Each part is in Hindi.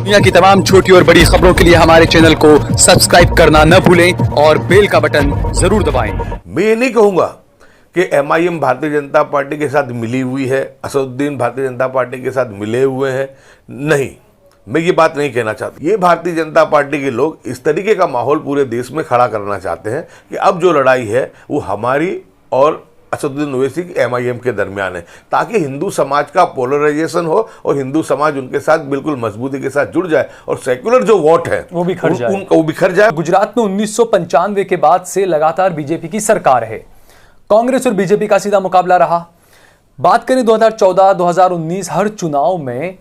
दुनिया की तमाम छोटी और बड़ी खबरों के लिए हमारे चैनल को सब्सक्राइब करना न भूलें और बेल का बटन जरूर दबाएं। मैं ये नहीं कहूँगा कि MIM भारतीय जनता पार्टी के साथ मिली हुई है, असदुद्दीन भारतीय जनता पार्टी के साथ मिले हुए हैं, नहीं, मैं ये बात नहीं कहना चाहता। ये भारतीय जनता पार्टी के लोग इस तरीके का माहौल पूरे देश में खड़ा करना चाहते हैं कि अब जो लड़ाई है वो हमारी और असदुद्दीन ओवैसी की MIM के दरमियान है, ताकि हिंदू समाज का पोलराइजेशन हो और हिंदू समाज उनके साथ बिल्कुल मजबूती के साथ जुड़ जाए और सेक्युलर जो वोट है वो बिखर जाए। गुजरात में 1995 के बाद से लगातार बीजेपी की सरकार है। कांग्रेस और बीजेपी का सीधा मुकाबला रहा। बात करें 2014-2019 हर चुनाव में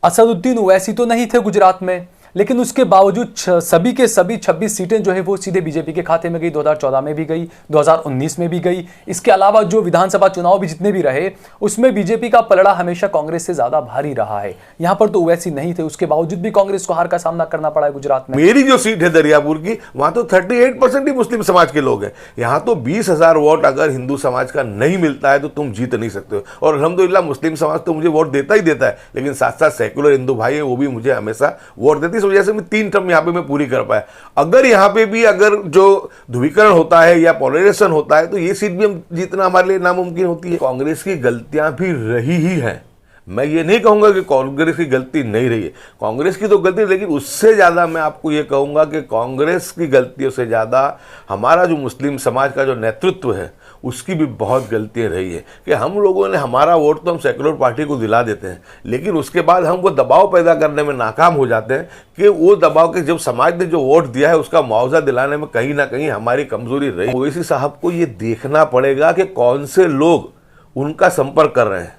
असदुद्दीन ओवैसी तो नहीं थे गुजरात में, लेकिन उसके बावजूद सभी के सभी 26 सीटें जो है वो सीधे बीजेपी के खाते में गई। 2014 में भी गई, 2019 में भी गई। इसके अलावा जो विधानसभा चुनाव भी जितने भी रहे उसमें बीजेपी का पलड़ा हमेशा कांग्रेस से ज्यादा भारी रहा है। यहां पर तो ओवैसी नहीं थे, उसके बावजूद भी कांग्रेस को हार का सामना करना पड़ा है गुजरात में। मेरी जो सीट है दरियापुर की, वहां तो 38% ही मुस्लिम समाज के लोग हैं। यहां तो 20,000 वोट अगर हिंदू समाज का नहीं मिलता है तो तुम जीत नहीं सकते हो। और अल्हम्दुलिल्लाह मुस्लिम समाज तो मुझे वोट देता ही देता है, लेकिन साथ साथ सेकुलर हिंदू भाई है वो भी मुझे हमेशा वोट देती है। इस वजह से मैं 3 टर्म यहां पे मैं पूरी कर पाया। अगर यहां पे भी अगर जो ध्रुवीकरण होता है या पोलराइजेशन होता है तो ये सीट भी हम जीतना हमारे लिए नामुमकिन होती है। कांग्रेस की गलतियां भी रही ही हैं, मैं ये नहीं कहूंगा कि कांग्रेस की गलती नहीं रही है, कांग्रेस की तो गलती, लेकिन उससे ज्यादा मैं आपको ये कहूंगा कि कांग्रेस की गलतियों से ज्यादा हमारा जो मुस्लिम समाज का जो नेतृत्व है उसकी भी बहुत गलतियां रही है कि हम लोगों ने हमारा वोट तो हम सेकुलर पार्टी को दिला देते हैं, लेकिन उसके बाद हम वो दबाव पैदा करने में नाकाम हो जाते हैं कि वो दबाव के जब समाज ने जो वोट दिया है उसका मुआवजा दिलाने में कहीं ना कहीं हमारी कमजोरी रही। ओवैसी साहब को ये देखना पड़ेगा कि कौन से लोग उनका संपर्क कर रहे हैं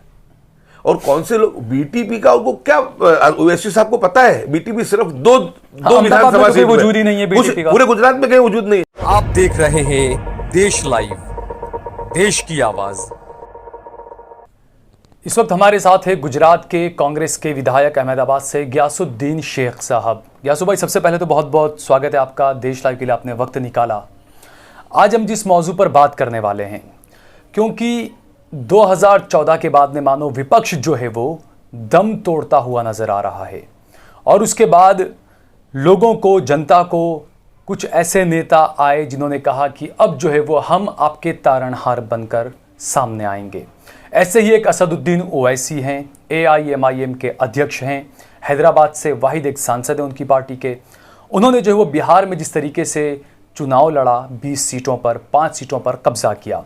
और कौन से लोग बीटीपी का, उनको क्या ओवैसी साहब को पता है बीटीपी सिर्फ दो विधानसभा सीट में वजूद ही नहीं है, बीटीपी का पूरे गुजरात में कहीं वजूद नहीं है। आप देख रहे हैं देश लाइव, देश की आवाज। इस वक्त हमारे साथ है गुजरात के कांग्रेस के विधायक अहमदाबाद से गयासुद्दीन शेख साहब। गयासु भाई, सबसे पहले तो बहुत बहुत स्वागत है आपका, देश लाइव के लिए आपने वक्त निकाला। आज हम जिस मौजू पर बात करने वाले हैं, क्योंकि 2014 के बाद में मानो विपक्ष जो है वो दम तोड़ता हुआ नजर आ रहा है और उसके बाद लोगों को, जनता को, कुछ ऐसे नेता आए जिन्होंने कहा कि अब जो है वो हम आपके तारणहार बनकर सामने आएंगे। ऐसे ही एक असदुद्दीन ओवैसी हैं, AIMIM के अध्यक्ष हैं, हैदराबाद से वाहिद एक सांसद हैं उनकी पार्टी के। उन्होंने जो है वो बिहार में जिस तरीके से चुनाव लड़ा, 20 सीटों पर 5 सीटों पर कब्जा किया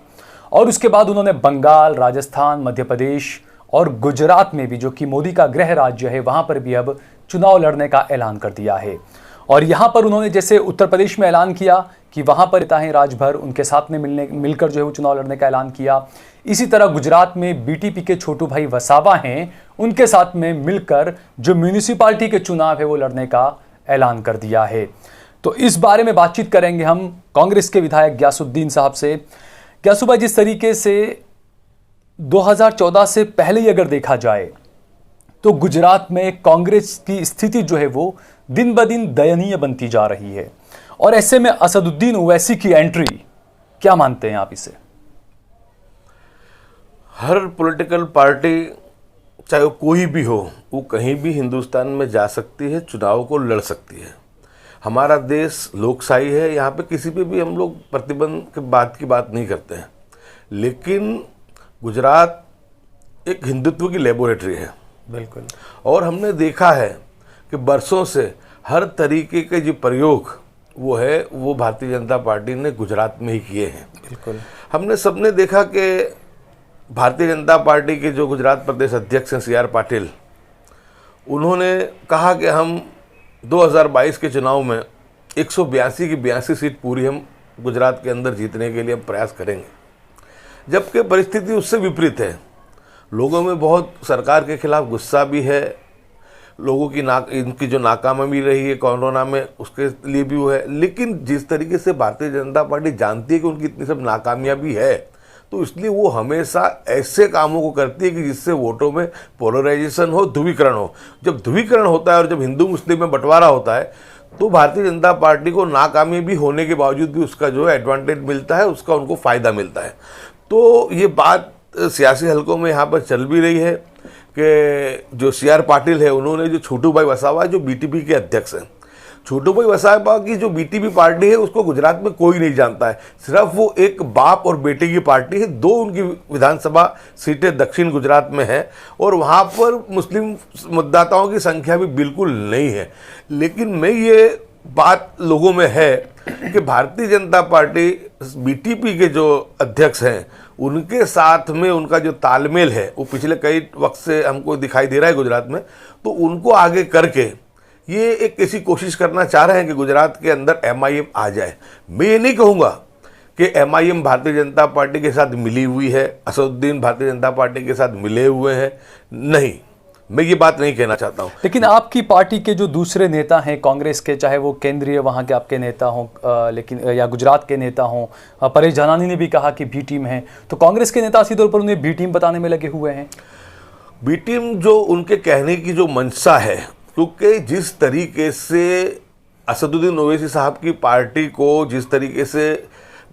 और उसके बाद उन्होंने बंगाल, राजस्थान, मध्य प्रदेश और गुजरात में भी, जो कि मोदी का गृह राज्य है, वहां पर भी अब चुनाव लड़ने का ऐलान कर दिया है। और यहाँ पर उन्होंने जैसे उत्तर प्रदेश में ऐलान किया कि वहाँ पर नेता हैं राजभर, उनके साथ में मिलकर जो है वो चुनाव लड़ने का ऐलान किया। इसी तरह गुजरात में बीटीपी के छोटू भाई वसावा हैं, उनके साथ में मिलकर जो म्यूनिसिपालिटी के चुनाव है वो लड़ने का ऐलान कर दिया है। तो इस बारे में बातचीत करेंगे हम कांग्रेस के विधायक गयासुद्दीन साहब से। गयासु भाई, जिस तरीके से 2014 से पहले ही अगर देखा जाए तो गुजरात में कांग्रेस की स्थिति जो है वो दिन ब दिन दयनीय बनती जा रही है और ऐसे में असदुद्दीन ओवैसी की एंट्री, क्या मानते हैं आप इसे? हर पॉलिटिकल पार्टी चाहे वो कोई भी हो, वो कहीं भी हिंदुस्तान में जा सकती है, चुनाव को लड़ सकती है। हमारा देश लोकशाही है, यहाँ पे किसी पे भी हम लोग प्रतिबंध की बात नहीं करते हैं, लेकिन गुजरात एक हिंदुत्व की लेबोरेटरी है। बिल्कुल। और हमने देखा है कि बरसों से हर तरीके के जो प्रयोग वो भारतीय जनता पार्टी ने गुजरात में ही किए हैं। बिल्कुल। हमने सबने देखा कि भारतीय जनता पार्टी के जो गुजरात प्रदेश अध्यक्ष हैं CR पाटिल, उन्होंने कहा कि हम 2022 के चुनाव में 182 की 82 सीट पूरी हम गुजरात के अंदर जीतने के लिए प्रयास करेंगे, जबकि परिस्थिति उससे विपरीत है। लोगों में बहुत सरकार के खिलाफ गुस्सा भी है, लोगों की इनकी जो नाकामी रही है कोरोना में उसके लिए भी वो है, लेकिन जिस तरीके से भारतीय जनता पार्टी जानती है कि उनकी इतनी सब नाकामयाबी है, तो इसलिए वो हमेशा ऐसे कामों को करती है कि जिससे वोटों में पोलराइजेशन हो, ध्रुवीकरण हो। जब ध्रुवीकरण होता है और जब हिंदू मुस्लिम में बंटवारा होता है तो भारतीय जनता पार्टी को नाकामयाबी होने के बावजूद भी उसका जो है एडवांटेज मिलता है, उसका उनको फ़ायदा मिलता है। तो ये बात सियासी हलकों में यहाँ पर चल भी रही है कि जो CR पाटिल है उन्होंने जो छोटू भाई वसावा जो BTP के अध्यक्ष हैं, छोटू भाई वसावा की जो BTP पार्टी है उसको गुजरात में कोई नहीं जानता है। सिर्फ वो एक बाप और बेटे की पार्टी है। 2 उनकी विधानसभा सीटें दक्षिण गुजरात में है और वहाँ पर मुस्लिम मतदाताओं की संख्या भी बिल्कुल नहीं है। लेकिन मैं ये बात लोगों में है कि भारतीय जनता पार्टी BTP के जो अध्यक्ष हैं उनके साथ में उनका जो तालमेल है वो पिछले कई वक्त से हमको दिखाई दे रहा है गुजरात में। तो उनको आगे करके ये एक ऐसी कोशिश करना चाह रहे हैं कि गुजरात के अंदर MIM आ जाए। मैं ये नहीं कहूँगा कि MIM भारतीय जनता पार्टी के साथ मिली हुई है, असदुद्दीन भारतीय जनता पार्टी के साथ मिले हुए हैं, नहीं, मैं ये बात नहीं कहना चाहता हूँ। लेकिन आपकी पार्टी के जो दूसरे नेता हैं कांग्रेस के, चाहे वो केंद्रीय वहाँ के आपके नेता हों लेकिन या गुजरात के नेता हों, परेश धनानी ने भी कहा कि B टीम है, तो कांग्रेस के नेता सीधे तौर पर उन्हें B टीम बताने में लगे हुए हैं। B टीम जो उनके कहने की जो मंशा है, क्योंकि जिस तरीके से असदुद्दीन ओवैसी साहब की पार्टी को जिस तरीके से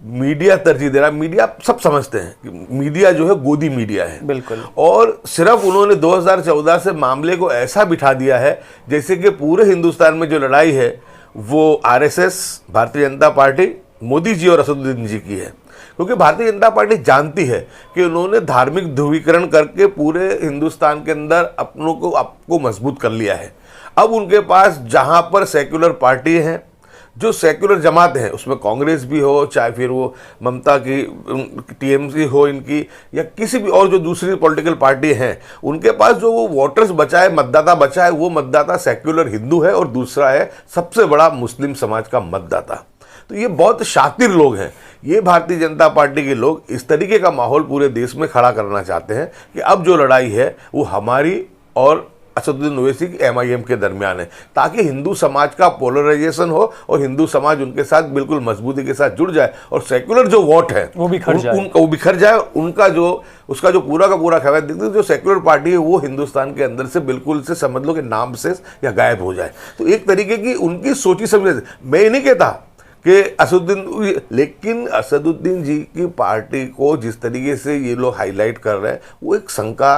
मीडिया तरजीह दे रहा है, मीडिया सब समझते हैं कि मीडिया जो है गोदी मीडिया है बिल्कुल, और सिर्फ उन्होंने 2014 से मामले को ऐसा बिठा दिया है जैसे कि पूरे हिंदुस्तान में जो लड़ाई है वो RSS, भारतीय जनता पार्टी, मोदी जी और असदुद्दीन जी की है। क्योंकि भारतीय जनता पार्टी जानती है कि उन्होंने धार्मिक ध्रुवीकरण करके पूरे हिंदुस्तान के अंदर आपको मजबूत कर लिया है। अब उनके पास जहां पर सेक्युलर पार्टी हैं, जो सेक्युलर जमात हैं, उसमें कांग्रेस भी हो, चाहे फिर वो ममता की TMC हो इनकी, या किसी भी और जो दूसरी पॉलिटिकल पार्टी हैं, उनके पास जो वो वोटर्स बचा है, मतदाता बचा है, वो मतदाता सेक्युलर हिंदू है और दूसरा है सबसे बड़ा मुस्लिम समाज का मतदाता। तो ये बहुत शातिर लोग हैं। ये भारतीय जनता पार्टी के लोग इस तरीके का माहौल पूरे देश में खड़ा करना चाहते हैं कि अब जो लड़ाई है वो हमारी और असदुद्दीन ओवैसी की MIM के दरमियान है, ताकि हिंदू समाज का पोलराइजेशन हो और हिंदू समाज उनके साथ बिल्कुल मजबूती के साथ जुड़ जाए और सेक्युलर जो वोट है वो बिखर जाए, वो बिखर जाए और उसका जो पूरा का पूरा खैर जो सेक्युलर पार्टी है वो हिंदुस्तान के अंदर से बिल्कुल से समझ लो कि नाम से या गायब हो जाए। तो एक तरीके की उनकी सोची समझ, मैं ये नहीं कहता कि असदुद्दीन, लेकिन असदुद्दीन जी की पार्टी को जिस तरीके से ये लोग हाईलाइट कर रहे हैं वो एक शंका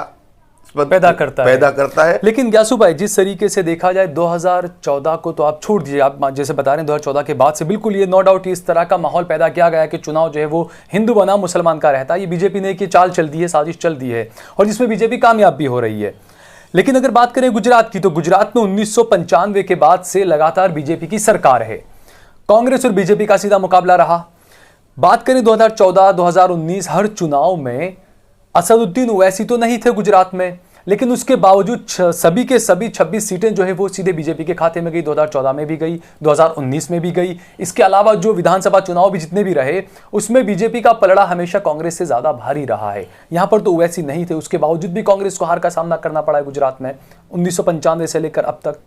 पैदा करता है। लेकिन ग्यासु भाई, जिस तरीके से देखा जाए 2014 को तो आप छोड़ दीजिए, आप जैसे बता रहे हैं 2014 के बाद से बिल्कुल ये नो डाउट इस तरह का माहौल पैदा किया गया कि चुनाव जो है वो हिंदू बनाम मुसलमान का रहता है। ये बीजेपी ने एक चाल चल दी है, साजिश चल दी है और जिसमें बीजेपी कामयाब भी हो रही है। लेकिन अगर बात करें गुजरात की, तो गुजरात में 1995 के बाद से लगातार बीजेपी की सरकार है, कांग्रेस और बीजेपी का सीधा मुकाबला रहा। बात करें 2014, 2019 हर चुनाव में असदुद्दीन ओवैसी तो नहीं थे गुजरात में, लेकिन उसके बावजूद सभी के सभी 26 सीटें जो है वो सीधे बीजेपी के खाते में गई। 2014 में भी गई, 2019 में भी गई। इसके अलावा जो विधानसभा चुनाव भी जितने भी रहे उसमें बीजेपी का पलड़ा हमेशा कांग्रेस से ज्यादा भारी रहा है। यहां पर तो ओवैसी नहीं थे, उसके बावजूद भी कांग्रेस को हार का सामना करना पड़ा है गुजरात में 1995 से लेकर अब तक।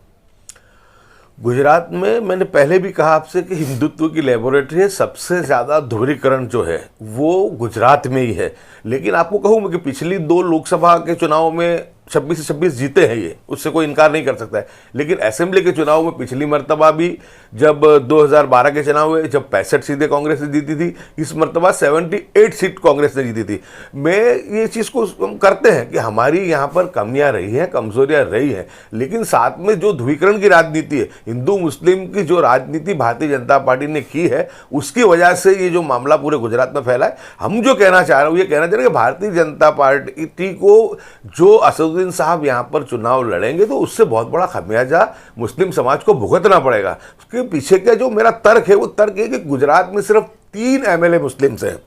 गुजरात में मैंने पहले भी कहा आपसे कि हिंदुत्व की लेबोरेटरी है, सबसे ज़्यादा ध्रुवीकरण जो है वो गुजरात में ही है। लेकिन आपको कहूँ कि पिछली 2 लोकसभा के चुनाव में 26 से 26 जीते हैं, ये उससे कोई इनकार नहीं कर सकता है। लेकिन असेंबली के चुनाव में पिछली मर्तबा भी जब 2012 के चुनाव हुए, जब 65 सीटें कांग्रेस ने जीती थी, इस मर्तबा 78 सीट कांग्रेस ने जीती थी। मैं ये चीज़ को करते हैं कि हमारी यहाँ पर कमियाँ रही हैं, कमजोरियाँ रही हैं, लेकिन साथ में जो ध्रुवीकरण की राजनीति है, हिंदू मुस्लिम की जो राजनीति भारतीय जनता पार्टी ने की है, उसकी वजह से ये जो मामला पूरे गुजरात में फैला है। हम जो कहना चाह रहे हैं, ये कहना चाह रहे हैं कि भारतीय जनता पार्टी को जो असदुद्दीन साहब यहां पर चुनाव लड़ेंगे तो उससे बहुत बड़ा खमियाजा मुस्लिम समाज को भुगतना पड़ेगा। उसके पीछे का जो मेरा तर्क है वो तर्क है कि गुजरात में सिर्फ 3 MLA मुस्लिम्स हैं।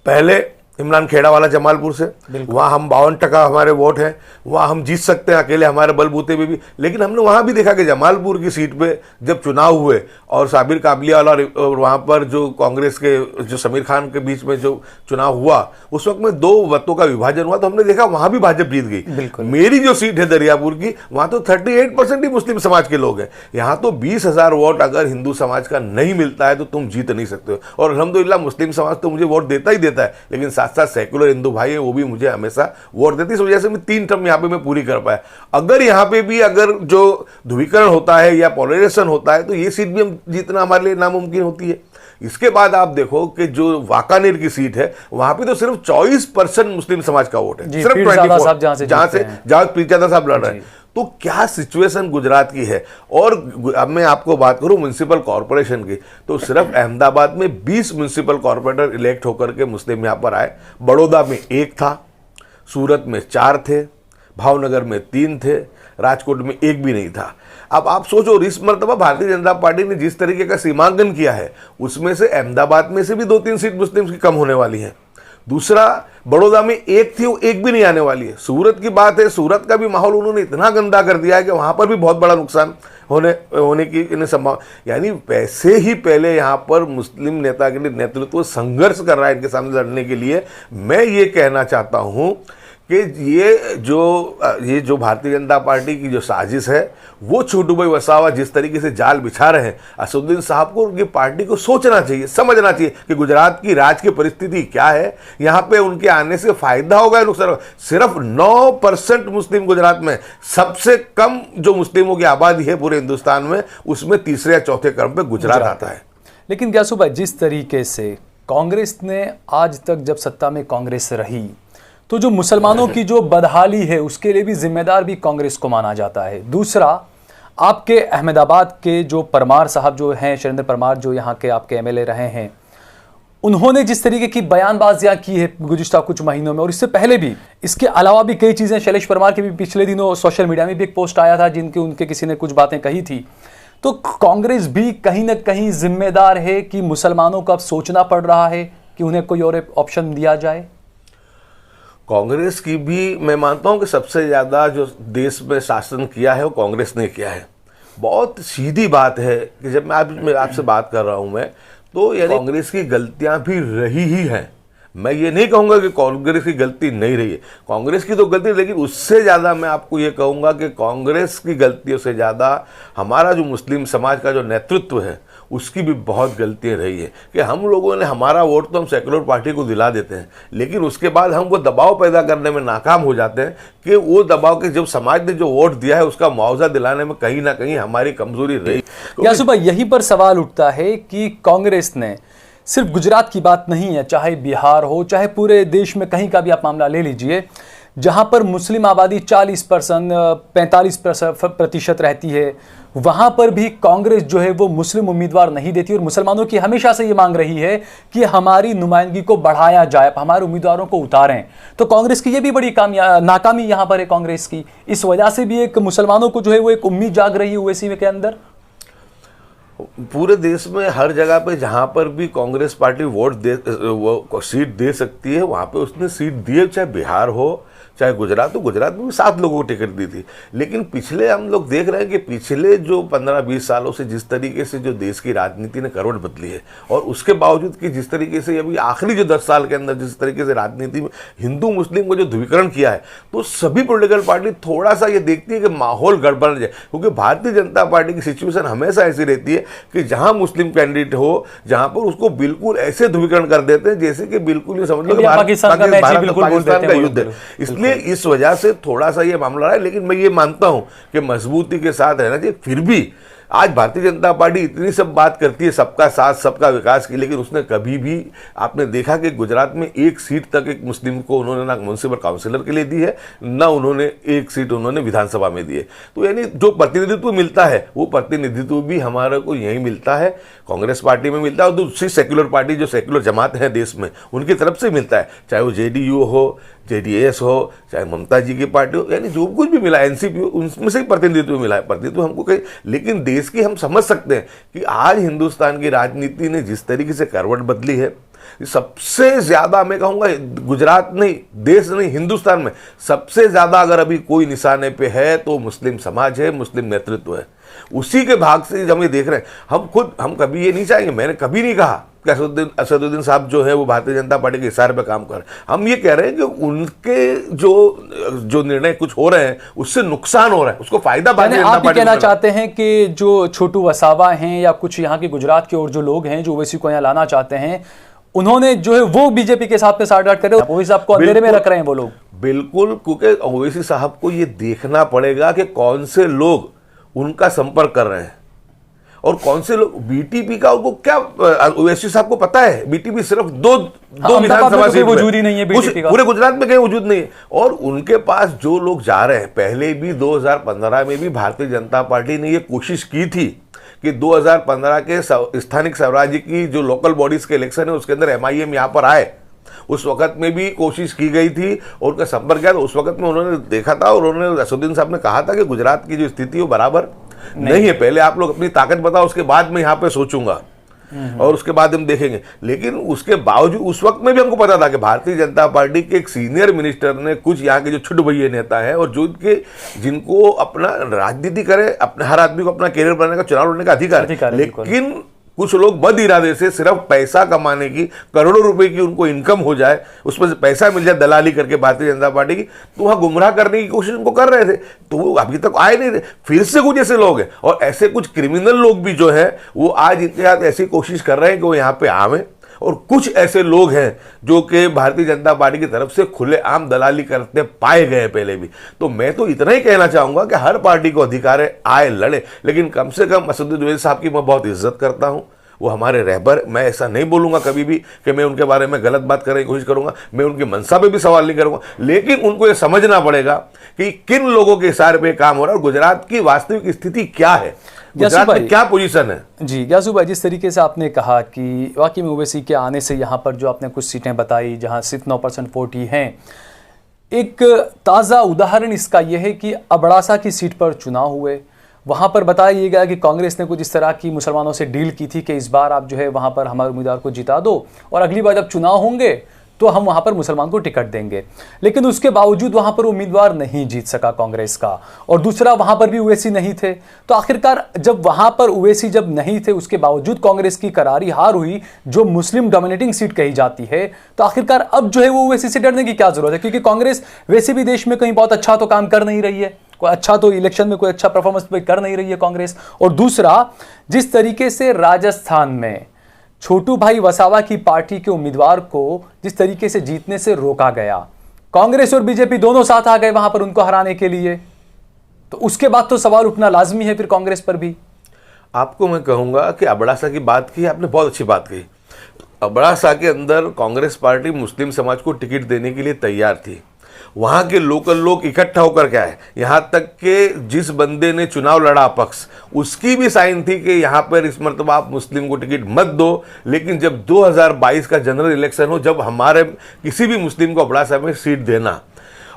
पहले इमरान खेड़ा वाला जमालपुर से, वहाँ हम 52% हमारे वोट हैं, वहाँ हम जीत सकते हैं अकेले हमारे बलबूते में भी। लेकिन हमने वहाँ भी देखा कि जमालपुर की सीट पे जब चुनाव हुए और साबिर काबलिया वाला और वहाँ पर जो कांग्रेस के जो समीर खान के बीच में जो चुनाव हुआ, उस वक्त में 2 मतों का विभाजन हुआ, तो हमने देखा वहाँ भी भाजपा जीत गई। मेरी जो सीट है दरियापुर की, वहाँ तो 38% ही मुस्लिम समाज के लोग हैं। यहाँ तो 20,000 वोट अगर हिंदू समाज का नहीं मिलता है तो तुम जीत नहीं सकते हो। और अल्हम्दुलिल्लाह मुस्लिम समाज तो मुझे वोट देता ही देता है, लेकिन साथ सेक्युलर हिंदू भाई है वो भी मुझे हमेशा वोट देती। इस वजह से मैं 3 टर्म यहाँ पे मैं पूरी कर पाया। अगर यहाँ पे भी अगर जो ध्रुवीकरण होता है या पोलराइजेशन होता है तो ये सीट भी हम जीतना हमारे लिए नामुमकिन होती है। इसके बाद आप देखो कि जो वाकानेर की सीट है वहां पे तो सिर्फ 24% मुस्लिम समाज का वोट है, सिर्फ 24, जहां पीरजादा साहब लड़ रहे हैं। तो क्या सिचुएशन गुजरात की है। और अब मैं आपको बात करूं म्युनिसिपल कॉर्पोरेशन की, तो सिर्फ अहमदाबाद में 20 म्युनिसिपल कॉर्पोरेटर इलेक्ट होकर के मुस्लिम यहां पर आए। बड़ौदा में 1 था, सूरत में 4 थे, भावनगर में 3 थे, राजकोट में 1 भी नहीं था। अब आप सोचो, इस मरतबा भारतीय जनता पार्टी ने जिस तरीके का सीमांकन किया है उसमें से अहमदाबाद में से भी 2-3 सीट मुस्लिम की कम होने वाली है। दूसरा, बड़ौदा में 1 थी, वो 1 भी नहीं आने वाली है। सूरत की बात है, सूरत का भी माहौल उन्होंने इतना गंदा कर दिया है कि वहां पर भी बहुत बड़ा नुकसान होने की संभावना। यानी वैसे ही पहले यहां पर मुस्लिम नेता के लिए नेतृत्व संघर्ष कर रहा है इनके सामने लड़ने के लिए। मैं ये कहना चाहता हूं कि ये जो भारतीय जनता पार्टी की जो साजिश है, वो छोटू भाई वसावा जिस तरीके से जाल बिछा रहे हैं, असदुद्दीन साहब को उनकी पार्टी को सोचना चाहिए, समझना चाहिए कि गुजरात की राज की परिस्थिति क्या है, यहाँ पे उनके आने से फायदा होगा या नुकसान होगा। सिर्फ 9% मुस्लिम गुजरात में, सबसे कम जो मुस्लिमों की आबादी है पूरे हिंदुस्तान में, उसमें तीसरे या चौथे क्रम पे गुजरात आता है। लेकिन ग्यासू भाई, जिस तरीके से कांग्रेस ने आज तक जब सत्ता में कांग्रेस रही, तो जो मुसलमानों की जो बदहाली है उसके लिए भी जिम्मेदार भी कांग्रेस को माना जाता है। दूसरा, आपके अहमदाबाद के जो परमार साहब जो हैं, शैलेंद्र परमार, जो यहाँ के आपके एमएलए रहे हैं, उन्होंने जिस तरीके की बयानबाजियां की है गुज़िश्ता कुछ महीनों में, और इससे पहले भी, इसके अलावा भी कई चीज़ें, शैलेश परमार की भी पिछले दिनों सोशल मीडिया में भी एक पोस्ट आया था जिनके उनके किसी ने कुछ बातें कही थी। तो कांग्रेस भी कहीं ना कहीं जिम्मेदार है कि मुसलमानों को अब सोचना पड़ रहा है कि उन्हें कोई और ऑप्शन दिया जाए। कांग्रेस की भी, मैं मानता हूं कि सबसे ज़्यादा जो देश में शासन किया है वो कांग्रेस ने किया है। बहुत सीधी बात है कि जब मैं आपसे बात कर रहा हूं मैं, तो यानी कांग्रेस की गलतियां भी रही ही हैं। मैं ये नहीं कहूँगा कि कांग्रेस की गलती नहीं रही है, कांग्रेस की तो गलती, लेकिन उससे ज़्यादा मैं आपको ये कहूँगा कि कांग्रेस की गलतियों से ज़्यादा हमारा जो मुस्लिम समाज का जो नेतृत्व है उसकी भी बहुत गलतियाँ रही है। कि हम लोगों ने, हमारा वोट तो हम सेकुलर पार्टी को दिला देते हैं, लेकिन उसके बाद हम वो दबाव पैदा करने में नाकाम हो जाते हैं कि वो दबाव के, जब समाज ने जो वोट दिया है उसका मुआवजा दिलाने में कहीं ना कहीं हमारी कमजोरी रही। ग्यासू भाई, यहीं पर सवाल उठता है कि कांग्रेस ने, सिर्फ गुजरात की बात नहीं है, चाहे बिहार हो, चाहे पूरे देश में कहीं का भी आप मामला ले लीजिए, जहां पर मुस्लिम आबादी 40%, 45% रहती है, वहां पर भी कांग्रेस जो है वो मुस्लिम उम्मीदवार नहीं देती। और मुसलमानों की हमेशा से ये मांग रही है कि हमारी नुमाइंदगी को बढ़ाया जाए, हमारे उम्मीदवारों को उतारें। तो कांग्रेस की ये भी बड़ी नाकामी यहां पर है कांग्रेस की। इस वजह से भी एक मुसलमानों को जो है वो एक उम्मीद जाग रही है ओवैसी के अंदर। पूरे देश में हर जगह पे जहां पर भी कांग्रेस पार्टी सीट दे सकती है वहां पे उसने सीट दी है, चाहे बिहार हो चाहे गुजरात हो। गुजरात में भी 7 लोगों को टिकट दी थी। लेकिन पिछले, हम लोग देख रहे हैं कि पिछले जो 15-20 सालों से जिस तरीके से जो देश की राजनीति ने करवट बदली है, और उसके बावजूद कि जिस तरीके से अभी आखिरी जो 10 साल के अंदर जिस तरीके से राजनीति में हिंदू मुस्लिम को जो ध्रुवीकरण किया है, तो सभी पॉलिटिकल पार्टी थोड़ा सा ये देखती है कि माहौल गड़बड़ जाए। क्योंकि भारतीय जनता पार्टी की सिचुएशन हमेशा ऐसी रहती है कि जहां मुस्लिम कैंडिडेट हो, जहां पर उसको बिल्कुल ऐसे ध्रुवीकरण कर देते हैं जैसे कि बिल्कुल समझ लो पाकिस्तान का युद्ध है। इसलिए इस वजह से थोड़ा सा ये मामला रहा है। लेकिन मैं ये मानता हूं कि मजबूती के साथ रहना चाहिए। फिर भी आज भारतीय जनता पार्टी इतनी सब बात करती है सबका साथ सबका विकास की, लेकिन उसने कभी भी, आपने देखा कि गुजरात में 1 सीट तक एक मुस्लिम को उन्होंने ना म्युनिसिपल काउंसिलर के लिए दी है, ना उन्होंने 1 सीट उन्होंने विधानसभा में दी है। तो यानी जो प्रतिनिधित्व मिलता है वो प्रतिनिधित्व भी हमारे को यही मिलता है, कांग्रेस पार्टी में मिलता है, और दूसरी सेक्युलर पार्टी जो सेक्युलर जमात है देश में उनकी तरफ से मिलता है, चाहे वो जेडीयू हो, जेडीएस हो, चाहे ममता जी की पार्टी हो, यानी जो कुछ भी मिला, एनसीपी हो, उनमें से प्रतिनिधित्व मिला है। प्रतिनिधित्व हमको कहीं, लेकिन देश की हम समझ सकते हैं कि आज हिंदुस्तान की राजनीति ने जिस तरीके से करवट बदली है, सबसे ज्यादा मैं कहूंगा गुजरात नहीं, देश नहीं, हिंदुस्तान में सबसे ज्यादा अगर अभी कोई निशाने पे है तो मुस्लिम समाज है, मुस्लिम नेतृत्व है। उसी के भाग से हम ये देख रहे हैं। हम कभी ये नहीं चाहेंगे, मैंने कभी नहीं कहा कि असदुद्दीन साहब जो है वो भारतीय जनता पार्टी के इशारे पे काम कर रहे हैं। हम ये कह रहे हैं कि उनके जो निर्णय कुछ हो रहे हैं उससे नुकसान हो रहा है, उसको फायदा भारतीय जनता पार्टी कहना चाहते हैं कि जो छोटू वसावा हैं या कुछ यहाँ के गुजरात के और जो लोग हैं जो ओवैसी को यहाँ लाना चाहते हैं, उन्होंने जो है वो बीजेपी के साथ में साठगांठ करे, ओवैसी साहब को अंधेरे में रख रहे हैं वो लोग। बिल्कुल, क्योंकि ओवैसी साहब को ये देखना पड़ेगा कि कौन से लोग उनका संपर्क कर रहे हैं। और कौन से लोग बीटीपी का उनको क्या ओवैसी साहब को पता है? बीटीपी सिर्फ दो विधानसभा सीट वजूद ही नहीं है बीटीपी का, पूरे गुजरात में कहीं वजूद नहीं है। और उनके पास जो लोग जा रहे हैं, पहले भी 2015 में भी भारतीय जनता पार्टी ने ये कोशिश की थी कि 2015 के स्थानिक स्वराज्य की जो लोकल बॉडीज के इलेक्शन है उसके अंदर एमआईएम यहाँ पर आए। उस वक्त में भी कोशिश की गई थी और उनका संपर्क किया, तो उस वक्त में उन्होंने देखा था और उन्होंने असदुद्दीन साहब ने कहा था कि गुजरात की जो स्थिति है वो बराबर नहीं है, पहले आप लोग अपनी ताकत बताओ, उसके बाद मैं यहाँ पे सोचूंगा और उसके बाद हम देखेंगे। लेकिन उसके बावजूद उस वक्त में भी हमको पता था कि भारतीय जनता पार्टी के एक सीनियर मिनिस्टर ने, कुछ यहाँ के जो छुट भैया नेता है और जो जिनको अपना राजनीति करे, अपने हर आदमी को अपना कैरियर बनाने का, चुनाव लड़ने का अधिकार है, लेकिन कुछ लोग बद इरादे से सिर्फ पैसा कमाने की, करोड़ों रुपए की उनको इनकम हो जाए, उसमें से पैसा मिल जाए दलाली करके भारतीय जनता पार्टी की, तो वहां गुमराह करने की कोशिश उनको कर रहे थे। तो वो अभी तक आए नहीं थे। फिर से कुछ ऐसे लोग हैं और ऐसे कुछ क्रिमिनल लोग भी जो है वो आज इनके साथ ऐसी कोशिश कर रहे हैं कि वो यहाँ पे आवे, और कुछ ऐसे लोग हैं जो कि भारतीय जनता पार्टी की तरफ से खुलेआम दलाली करते पाए गए हैं पहले भी। तो मैं तो इतना ही कहना चाहूंगा कि हर पार्टी को अधिकार है, आए लड़े, लेकिन कम से कम असदुद्दीन ओवैसी साहब की मैं बहुत इज्जत करता हूं, वो हमारे रहबर, मैं ऐसा नहीं बोलूंगा कभी भी कि मैं उनके बारे में गलत बात करने की कोशिश करूंगा, मैं उनकी मंशा पे भी सवाल नहीं करूंगा, लेकिन उनको ये समझना पड़ेगा कि किन लोगों के इशारे पे काम हो रहा है और गुजरात की वास्तविक स्थिति क्या है, गुजरात में क्या पोजीशन है। जी ग्यासू भाई, जिस तरीके से आपने कहा कि वाकई में ओवैसी के आने से यहाँ पर जो आपने कुछ सीटें बताई जहाँ सिर्फ 9% वोट ही हैं, एक ताज़ा उदाहरण इसका यह है कि अबड़ासा की सीट पर चुनाव हुए, वहाँ पर बताया ये गया कि कांग्रेस ने कुछ इस तरह की मुसलमानों से डील की थी कि इस बार आप जो है वहाँ पर हमारे उम्मीदवार को जिता दो और अगली बार जब चुनाव होंगे तो हम वहाँ पर मुसलमान को टिकट देंगे। लेकिन उसके बावजूद वहाँ पर उम्मीदवार नहीं जीत सका कांग्रेस का, और दूसरा वहाँ पर भी ओवैसी नहीं थे। तो आखिरकार जब वहाँ पर ओवैसी जब नहीं थे, उसके बावजूद कांग्रेस की करारी हार हुई जो मुस्लिम डोमिनेटिंग सीट कही जाती है, तो आखिरकार अब जो है वो ओवैसी से डरने की क्या जरूरत है? क्योंकि कांग्रेस वैसे भी देश में कहीं बहुत अच्छा तो काम कर नहीं रही है, कोई अच्छा तो इलेक्शन में कोई अच्छा परफॉर्मेंस कर नहीं रही है कांग्रेस। और दूसरा, जिस तरीके से राजस्थान में छोटू भाई वसावा की पार्टी के उम्मीदवार को जिस तरीके से जीतने से रोका गया, कांग्रेस और बीजेपी दोनों साथ आ गए वहां पर उनको हराने के लिए, तो उसके बाद तो सवाल उठना लाजमी है फिर कांग्रेस पर भी। आपको मैं कहूंगा कि अबड़ासा की बात की, आपने बहुत अच्छी बात कही। अबड़ासा के अंदर कांग्रेस पार्टी मुस्लिम समाज को टिकट देने के लिए तैयार थी, वहां के लोकल लोग इकट्ठा होकर के आए, यहां तक कि जिस बंदे ने चुनाव लड़ा अपक्ष, उसकी भी साइन थी कि यहां पर इस मर्तबा आप मुस्लिम को टिकट मत दो, लेकिन जब 2022 का जनरल इलेक्शन हो, जब हमारे किसी भी मुस्लिम को अबड़ासा में सीट देना,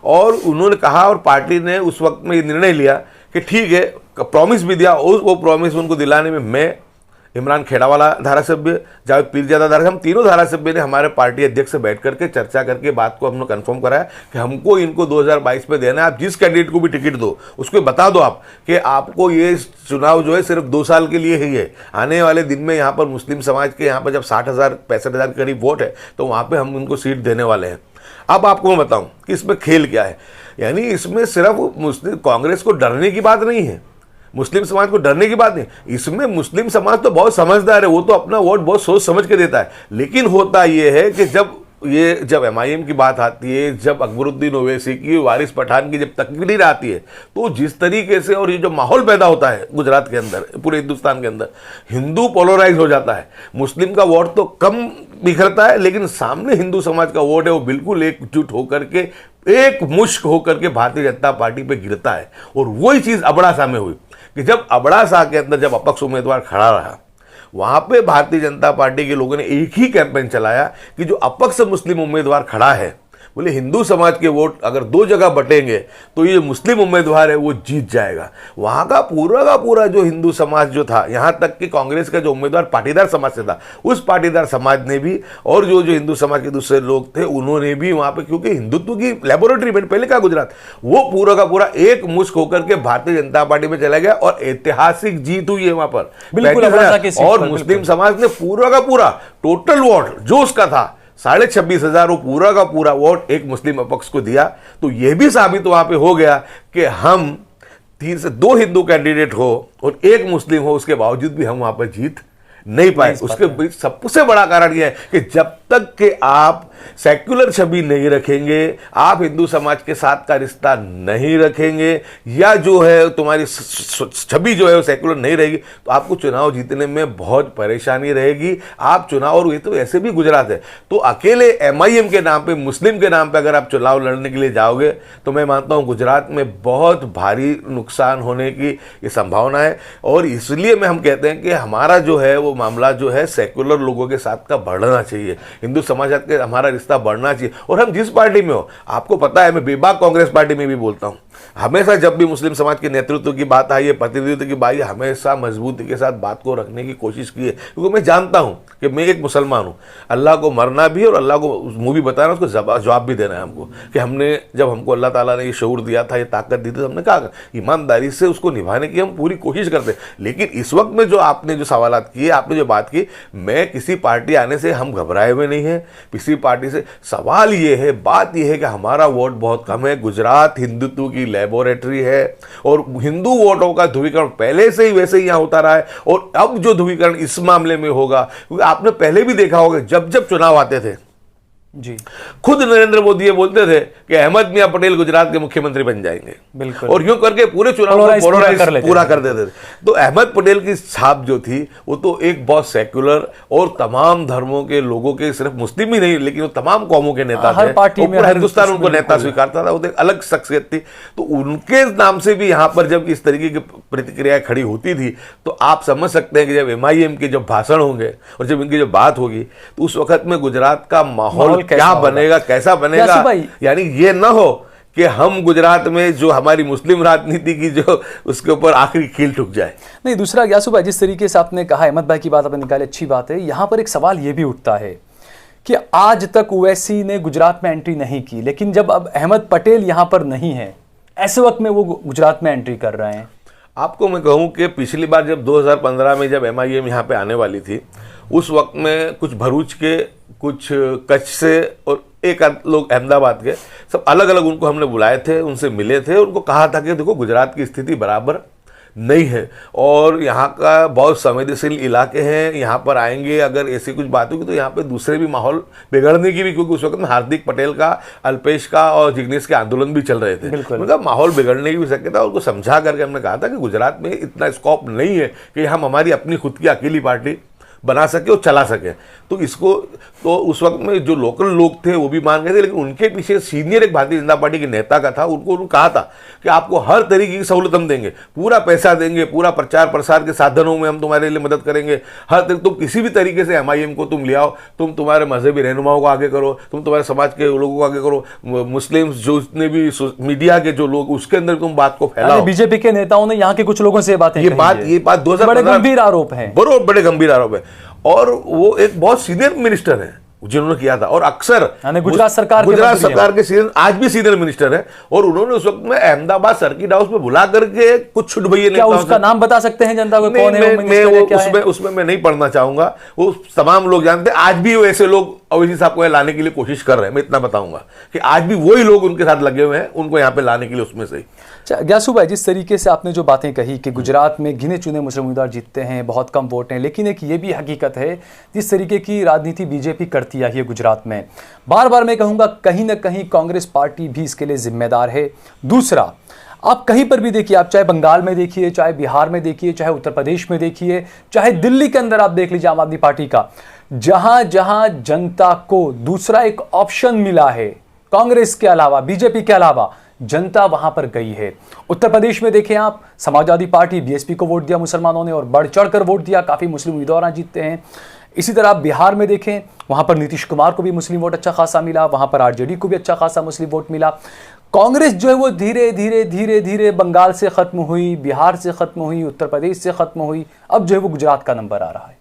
और उन्होंने कहा और पार्टी ने उस वक्त में ये निर्णय लिया कि ठीक है, प्रॉमिस भी दिया, वो प्रॉमिस उनको दिलाने में मैं, इमरान खेड़ावाला धारासभ्य, जावेद पीरजादा धारासभ्य, हम तीनों धारासभ्य ने हमारे पार्टी अध्यक्ष से बैठ करके चर्चा करके बात को हमने कंफर्म कराया कि हमको इनको 2022 में देना है। आप जिस कैंडिडेट को भी टिकट दो उसको बता दो आप कि आपको ये चुनाव जो है सिर्फ 2 साल के लिए ही है, आने वाले दिन में यहाँ पर मुस्लिम समाज के यहाँ पर जब 60,000 65,000 के करीब वोट है तो वहाँ पर हम उनको सीट देने वाले हैं। अब आपको मैं बताऊँ कि इसमें खेल क्या है, यानी इसमें सिर्फ मुस्लिम कांग्रेस को डरने की बात नहीं है, मुस्लिम समाज को डरने की बात नहीं, इसमें मुस्लिम समाज तो बहुत समझदार है, वो तो अपना वोट बहुत सोच समझ के देता है। लेकिन होता यह है कि जब एमआईएम की बात आती है, जब अकबरुद्दीन ओवैसी की, वारिस पठान की जब तकरीर आती है, तो जिस तरीके से और ये जो माहौल पैदा होता है गुजरात के अंदर, पूरे हिंदुस्तान के अंदर, हिंदू पोलराइज हो जाता है, मुस्लिम का वोट तो कम बिखरता है, लेकिन सामने हिंदू समाज का वोट है वो बिल्कुल एकजुट होकर के, एक मुश्क होकर के भारतीय जनता पार्टी पे गिरता है। और वही चीज अबड़ासा में हुई कि जब अबड़ासा के अंदर जब अपक्ष उम्मीदवार खड़ा रहा, वहां पे भारतीय जनता पार्टी के लोगों ने एक ही कैंपेन चलाया कि जो अपक्ष मुस्लिम उम्मीदवार खड़ा है, बोले हिंदू समाज के वोट अगर 2 जगह बटेंगे तो ये मुस्लिम उम्मीदवार है वो जीत जाएगा। वहां का पूरा जो हिंदू समाज जो था, यहां तक कि कांग्रेस का जो उम्मीदवार पाटीदार समाज से था, उस पाटीदार समाज ने भी, और जो हिंदू समाज के दूसरे लोग थे उन्होंने भी वहां पे, क्योंकि हिंदुत्व की लेबोरेटरी में पहले का गुजरात, वो पूरा का पूरा एक मुश्क होकर के भारतीय जनता पार्टी में चला गया और ऐतिहासिक जीत हुई है वहां पर। और मुस्लिम समाज ने पूरा का पूरा टोटल वोट जो उसका था 26,500, वो पूरा का पूरा वोट एक मुस्लिम अपक्ष को दिया। तो यह भी साबित वहां पे हो गया कि हम 3 से 2 हिंदू कैंडिडेट हो और 1 मुस्लिम हो, उसके बावजूद भी हम वहां पर जीत नहीं पाए। उसके बीच सबसे बड़ा कारण यह है कि जब तक कि आप सेक्युलर छवि नहीं रखेंगे, आप हिंदू समाज के साथ का रिश्ता नहीं रखेंगे, या जो है तुम्हारी छवि जो है वो सेक्युलर नहीं रहेगी, तो आपको चुनाव जीतने में बहुत परेशानी रहेगी। आप चुनाव, और ये तो ऐसे भी गुजरात है, तो अकेले एमआईएम के नाम पे, मुस्लिम के नाम पे अगर आप चुनाव लड़ने के लिए जाओगे तो मैं मानता हूं गुजरात में बहुत भारी नुकसान होने की ये संभावना है। और इसलिए हम कहते हैं कि हमारा जो है वो मामला जो है सेक्युलर लोगों के साथ का बढ़ना चाहिए, हिंदू समाज के हमारा रिश्ता बढ़ना चाहिए। और हम जिस पार्टी में हो, आपको पता है मैं बेबाक कांग्रेस पार्टी में भी बोलता हूं, हमेशा जब भी मुस्लिम समाज के नेतृत्व की बात आई है, प्रतिनिधित्व की बात, हमेशा मजबूती के साथ बात को रखने की कोशिश की है, क्योंकि मैं जानता हूं कि मैं एक मुसलमान हूं, अल्लाह को मरना भी और अल्लाह को मुंह भी बताना, उसको जवाब भी देना है हमको। कि हमने जब हमको अल्लाह ताला ने ये शऊर दिया था, ये ताकत दी थी, तो हमने कहा ईमानदारी से उसको निभाने की हम पूरी कोशिश करते। लेकिन इस वक्त में जो आपने जो सवालात किए, आपने जो बात की, मैं किसी पार्टी आने से हम घबराए हुए नहीं है, किसी पार्टी से। सवाल ये है, बात यह है कि हमारा वोट बहुत कम है। गुजरात हिंदुत्व की लेबोरेटरी है और हिंदू वोटों का ध्रुवीकरण पहले से ही वैसे ही यहां होता रहा है, और अब जो ध्रुवीकरण इस मामले में होगा, क्योंकि आपने पहले भी देखा होगा जब जब चुनाव आते थे जी, खुद नरेंद्र मोदी ये बोलते थे कि अहमद मियां पटेल गुजरात के मुख्यमंत्री बन जाएंगे, बिल्कुल, और यूं करके पूरे चुनाव को पोलराइज पूरा कर देते थे। तो अहमद पटेल की छाप जो थी वो तो एक बहुत सेक्युलर और तमाम धर्मों के लोगों के, सिर्फ मुस्लिम ही नहीं लेकिन वो तमाम कौमों के नेता थे, पूरा हिंदुस्तान उनको नेता स्वीकारता था, वो एक अलग शख्सियत थी। तो उनके नाम से भी यहाँ पर जब इस तरीके की प्रतिक्रियाएं खड़ी होती थी, तो आप समझ सकते हैं कि जब एमआईएम के जब भाषण होंगे और जब इनकी जब बात होगी, तो उस वक्त में गुजरात का माहौल क्या बनेगा, कैसा बनेगा। यानी ये ना हो कि हम गुजरात में जो हमारी मुस्लिम राजनीति की जो उसके ऊपर आखिरी कील ठुक जाए। नहीं, दूसरा ग्यासु भाई, जिस तरीके से आपने कहा, अहमद भाई की बात आपने निकाली, अच्छी बात है। यहां पर एक सवाल यह भी उठता है कि आज तक ओवैसी ने गुजरात में एंट्री नहीं की, लेकिन जब अब अहमद पटेल यहां पर नहीं है, ऐसे वक्त में वो गुजरात में एंट्री कर रहे हैं। आपको मैं कहूं कि पिछली बार जब 2015 में जब एमआईएम यहाँ पे आने वाली थी, उस वक्त में कुछ भरूच के, कुछ कच्छ से और एक आध लोग अहमदाबाद के, सब अलग अलग उनको हमने बुलाए थे, उनसे मिले थे, उनको कहा था कि देखो गुजरात की स्थिति बराबर नहीं है और यहाँ का बहुत संवेदनशील इलाके हैं, यहाँ पर आएंगे अगर ऐसी कुछ बात होगी तो यहाँ पे दूसरे भी माहौल बिगड़ने की भी, क्योंकि उस वक्त में हार्दिक पटेल का, अल्पेश का और जिग्नेश के आंदोलन भी चल रहे थे, मतलब माहौल बिगड़ने की भी शक्यता। उनको समझा करके हमने कहा था कि गुजरात में इतना स्कोप नहीं है कि हम हमारी अपनी खुद की अकेली पार्टी बना सके और चला सके। तो इसको, तो उस वक्त में जो लोकल लोग थे वो भी मान गए थे, लेकिन उनके पीछे सीनियर एक भारतीय जनता पार्टी के नेता का था, उनको उन्होंने कहा था कि आपको हर तरीके की सहूलत हम देंगे, पूरा पैसा देंगे, पूरा प्रचार प्रसार के साधनों में हम तुम्हारे लिए मदद करेंगे, हर तरीके, तुम किसी भी तरीके से एमआईएम को तुम ले आओ, तुम तुम्हारे मजहबी रहनुमाओं को आगे करो, तुम तुम्हारे समाज के लोगों को आगे करो, मुस्लिम जो जितने भी मीडिया के जो लोग, उसके अंदर तुम बात को फैलाओ। बीजेपी के नेताओं ने यहाँ के कुछ लोगों से बातें, ये बात 2015 बड़े गंभीर आरोप है, बड़े गंभीर आरोप है। और वो एक बहुत सीनियर मिनिस्टर है जिन्होंने किया था, और अक्सर गुजरात सरकार के सीनियर, आज भी सीनियर मिनिस्टर है, और उन्होंने उस वक्त में अहमदाबाद सर्किट हाउस में बुला करके कुछ छुटभैये नेताओं, उसका नाम बता सकते हैं जनता को कौन है? उसमें मैं नहीं पढ़ना चाहूंगा, वो तमाम लोग जानते हैं। आज भी वो ऐसे लोग ओवैसी साहब को लाने के लिए कोशिश कर रहे हैं, मैं इतना बताऊंगा कि आज भी वही लोग उनके साथ लगे हुए हैं उनको यहाँ पे लाने के लिए, उसमें से। ग्यासु भाई, जिस तरीके से आपने जो बातें कही कि गुजरात में गिने चुने मुस्लिम उम्मीदवार जीतते हैं, बहुत कम वोट हैं, लेकिन एक ये भी हकीकत है जिस तरीके की राजनीति बीजेपी करती आई है गुजरात में, बार बार मैं कहूँगा कहीं ना कहीं कांग्रेस पार्टी भी इसके लिए जिम्मेदार है। दूसरा, आप कहीं पर भी देखिए, आप चाहे बंगाल में देखिए, चाहे बिहार में देखिए, चाहे उत्तर प्रदेश में देखिए, चाहे दिल्ली के अंदर आप देख लीजिए आम आदमी पार्टी का, जहां जहां जनता को दूसरा एक ऑप्शन मिला है कांग्रेस के अलावा, बीजेपी के अलावा, जनता वहां पर गई है। उत्तर प्रदेश में देखें आप, समाजवादी पार्टी बीएसपी को वोट दिया मुसलमानों ने और बढ़ चढ़कर वोट दिया, काफी मुस्लिम उम्मीदवार जीतते हैं। इसी तरह आप बिहार में देखें, वहां पर नीतीश कुमार को भी मुस्लिम वोट अच्छा खासा मिला, वहां पर आरजेडी को भी अच्छा खासा मुस्लिम वोट मिला। कांग्रेस जो है वो धीरे धीरे धीरे धीरे बंगाल से खत्म हुई, बिहार से खत्म हुई, उत्तर प्रदेश से खत्म हुई, अब जो है वो गुजरात का नंबर आ रहा है।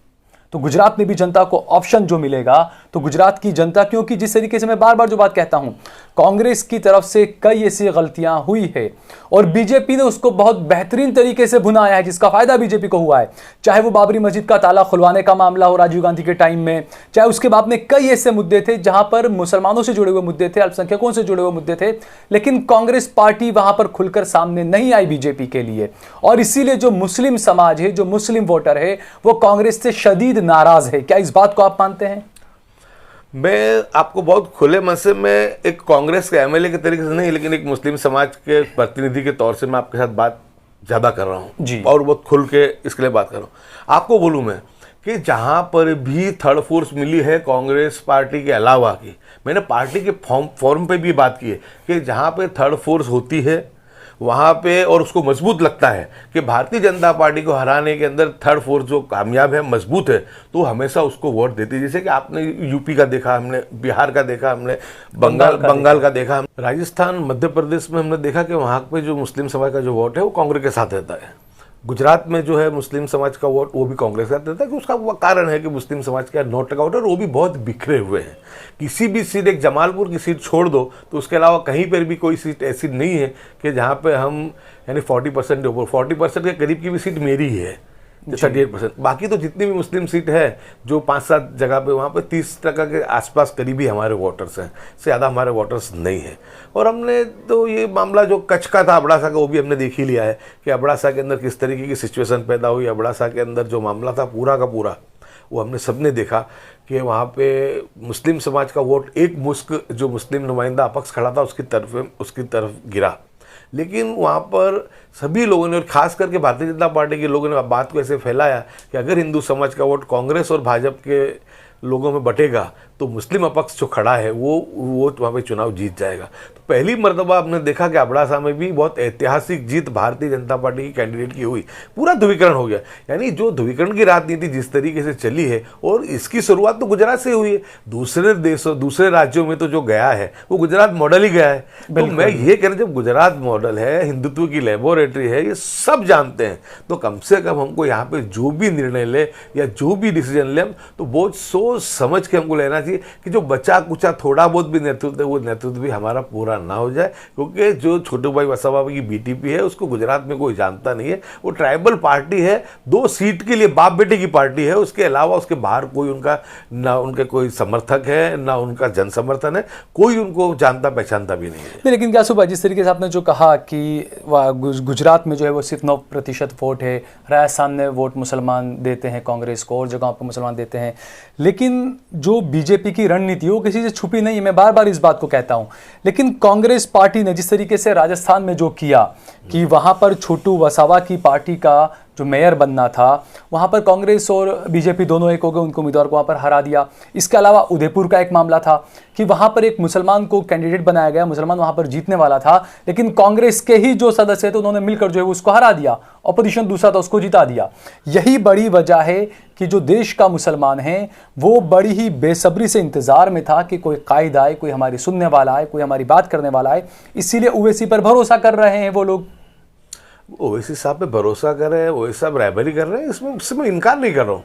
तो गुजरात में भी जनता को ऑप्शन जो मिलेगा, तो गुजरात की जनता, क्योंकि जिस तरीके से मैं बार बार जो बात कहता हूं, कांग्रेस की तरफ से कई ऐसी गलतियां हुई है और बीजेपी ने उसको बहुत बेहतरीन तरीके से भुनाया है, जिसका फायदा बीजेपी को हुआ है। चाहे वो बाबरी मस्जिद का ताला खुलवाने का मामला हो राजीव गांधी के टाइम में, चाहे उसके बाद में कई ऐसे मुद्दे थे जहां पर मुसलमानों से जुड़े हुए मुद्दे थे, अल्पसंख्यकों से जुड़े हुए मुद्दे थे, लेकिन कांग्रेस पार्टी वहां पर खुलकर सामने नहीं आई बीजेपी के लिए। और इसीलिए जो मुस्लिम समाज है, जो मुस्लिम वोटर है, वो कांग्रेस से शदीद नाराज है। क्या इस बात को आप मानते हैं? मैं आपको बहुत खुले मन से, मैं एक कांग्रेस के एमएलए के तरीके से नहीं, लेकिन एक मुस्लिम समाज के प्रतिनिधि के तौर से मैं आपके साथ बात ज़्यादा कर रहा हूँ और बहुत खुल के इसके लिए बात कर रहा हूँ। आपको बोलूँ मैं कि जहाँ पर भी थर्ड फोर्स मिली है कांग्रेस पार्टी के अलावा की, मैंने पार्टी के फॉर्म पे भी बात की है कि जहाँ पे थर्ड फोर्स होती है वहाँ पे और उसको मजबूत लगता है कि भारतीय जनता पार्टी को हराने के अंदर थर्ड फोर्स जो कामयाब है, मजबूत है, तो हमेशा उसको वोट देती है। जैसे कि आपने यूपी का देखा, हमने बिहार का देखा, हमने बंगाल का देखा, राजस्थान, मध्य प्रदेश में हमने देखा कि वहाँ पे जो मुस्लिम समाज का जो वोट है वो कांग्रेस के साथ रहता है। गुजरात में जो है मुस्लिम समाज का वोट वो भी कांग्रेस का देता है कि उसका वो कारण है कि मुस्लिम समाज का 9% वोटर वो भी बहुत बिखरे हुए हैं। किसी भी सीट, एक जमालपुर की सीट छोड़ दो तो उसके अलावा कहीं पर भी कोई सीट ऐसी नहीं है कि जहाँ पे हम यानी 40% के ऊपर, 40% के करीब की भी सीट मेरी ही है, 38%। बाकी तो जितनी भी मुस्लिम सीट है जो 5-7 जगह पे, वहाँ पे 30% के आसपास करीबी हमारे वोटर्स हैं, से ज़्यादा हमारे वोटर्स नहीं हैं। और हमने तो ये मामला जो कच्छ का था, अबड़ासा का, वो भी हमने देख ही लिया है कि अबड़ासा के अंदर किस तरीके की सिचुएशन पैदा हुई। अबड़ासा के अंदर जो मामला था पूरा का पूरा वो हमने सबने देखा कि वहाँ पे मुस्लिम समाज का वोट एक मुश्क जो मुस्लिम नुमाइंदा अपक्ष खड़ा था उसकी तरफ गिरा। लेकिन वहाँ पर सभी लोगों ने, और खास करके भारतीय जनता पार्टी के लोगों ने बात को ऐसे फैलाया कि अगर हिंदू समाज का वोट कांग्रेस और भाजपा के लोगों में बटेगा तो मुस्लिम अपक्ष जो खड़ा है वो वहाँ पे चुनाव जीत जाएगा। तो पहली मर्तबा आपने देखा कि अबड़ासा में भी बहुत ऐतिहासिक जीत भारतीय जनता पार्टी की कैंडिडेट की हुई, पूरा ध्रुवीकरण हो गया। यानी जो ध्रुवीकरण की राजनीति जिस तरीके से चली है, और इसकी शुरुआत तो गुजरात से हुई है, दूसरे राज्यों में तो जो गया है वो गुजरात मॉडल ही गया है। तो मैं ये कह रहा हूँ, जब गुजरात मॉडल है, हिंदुत्व की लेबोरेटरी है, ये सब जानते हैं, तो कम से कम हमको यहाँ पे जो भी निर्णय ले या जो भी डिसीजन ले, तो बहुत सोच समझ के हमको लेना चाहिए कि जो बचा कुचा थोड़ा बहुत भी नेतृत्व है वो नेतृत्व भी हमारा पूरा ना हो जाए। क्योंकि जो छोटू भाई वसावा की बीटीपी है उसको गुजरात में कोई जानता नहीं है, वो ट्राइबल पार्टी है, 2 सीट के लिए बाप बेटे की पार्टी है, उसके अलावा उसके बाहर कोई उनका ना उनके कोई समर्थक है ना उनका जन समर्थन है, कोई उनको जानता पहचानता भी नहीं है। लेकिन क्या सुबह जिस तरीके से आपने जो कहा कि गुजरात में जो है वो सिर्फ 9% वोट है, राजस्थान में वोट मुसलमान देते हैं कांग्रेस को और जगहों पर मुसलमान देते हैं, लेकिन जो बीजेपी की रणनीति वो किसी से छुपी नहीं है, मैं बार बार इस बात को कहता हूं। लेकिन कांग्रेस पार्टी ने जिस तरीके से राजस्थान में जो किया कि वहां पर छोटू वसावा की पार्टी का जो मेयर बनना था, वहां पर कांग्रेस और बीजेपी दोनों एक हो गए, उनको उम्मीदवार को वहां पर हरा दिया। इसके अलावा उदयपुर का एक मामला था कि वहां पर एक मुसलमान को कैंडिडेट बनाया गया, मुसलमान वहां पर जीतने वाला था, लेकिन कांग्रेस के ही जो सदस्य थे उन्होंने मिलकर जो है उसको हरा दिया, ऑपोजिशन दूसरा था उसको जिता दिया। यही बड़ी वजह है कि जो देश का मुसलमान है वो बड़ी ही बेसब्री से इंतजार में था कि कोई कायद आए, कोई हमारी सुनने वाला आए, कोई हमारी बात करने वाला आए, इसीलिए ओवैसी पर भरोसा कर रहे हैं वो लोग। ओवैसी साहब पे भरोसा कर रहे हैं, ओवैसी साहब रहबरी कर रहे हैं, इसमें मैं इनकार नहीं कर रहा हूँ।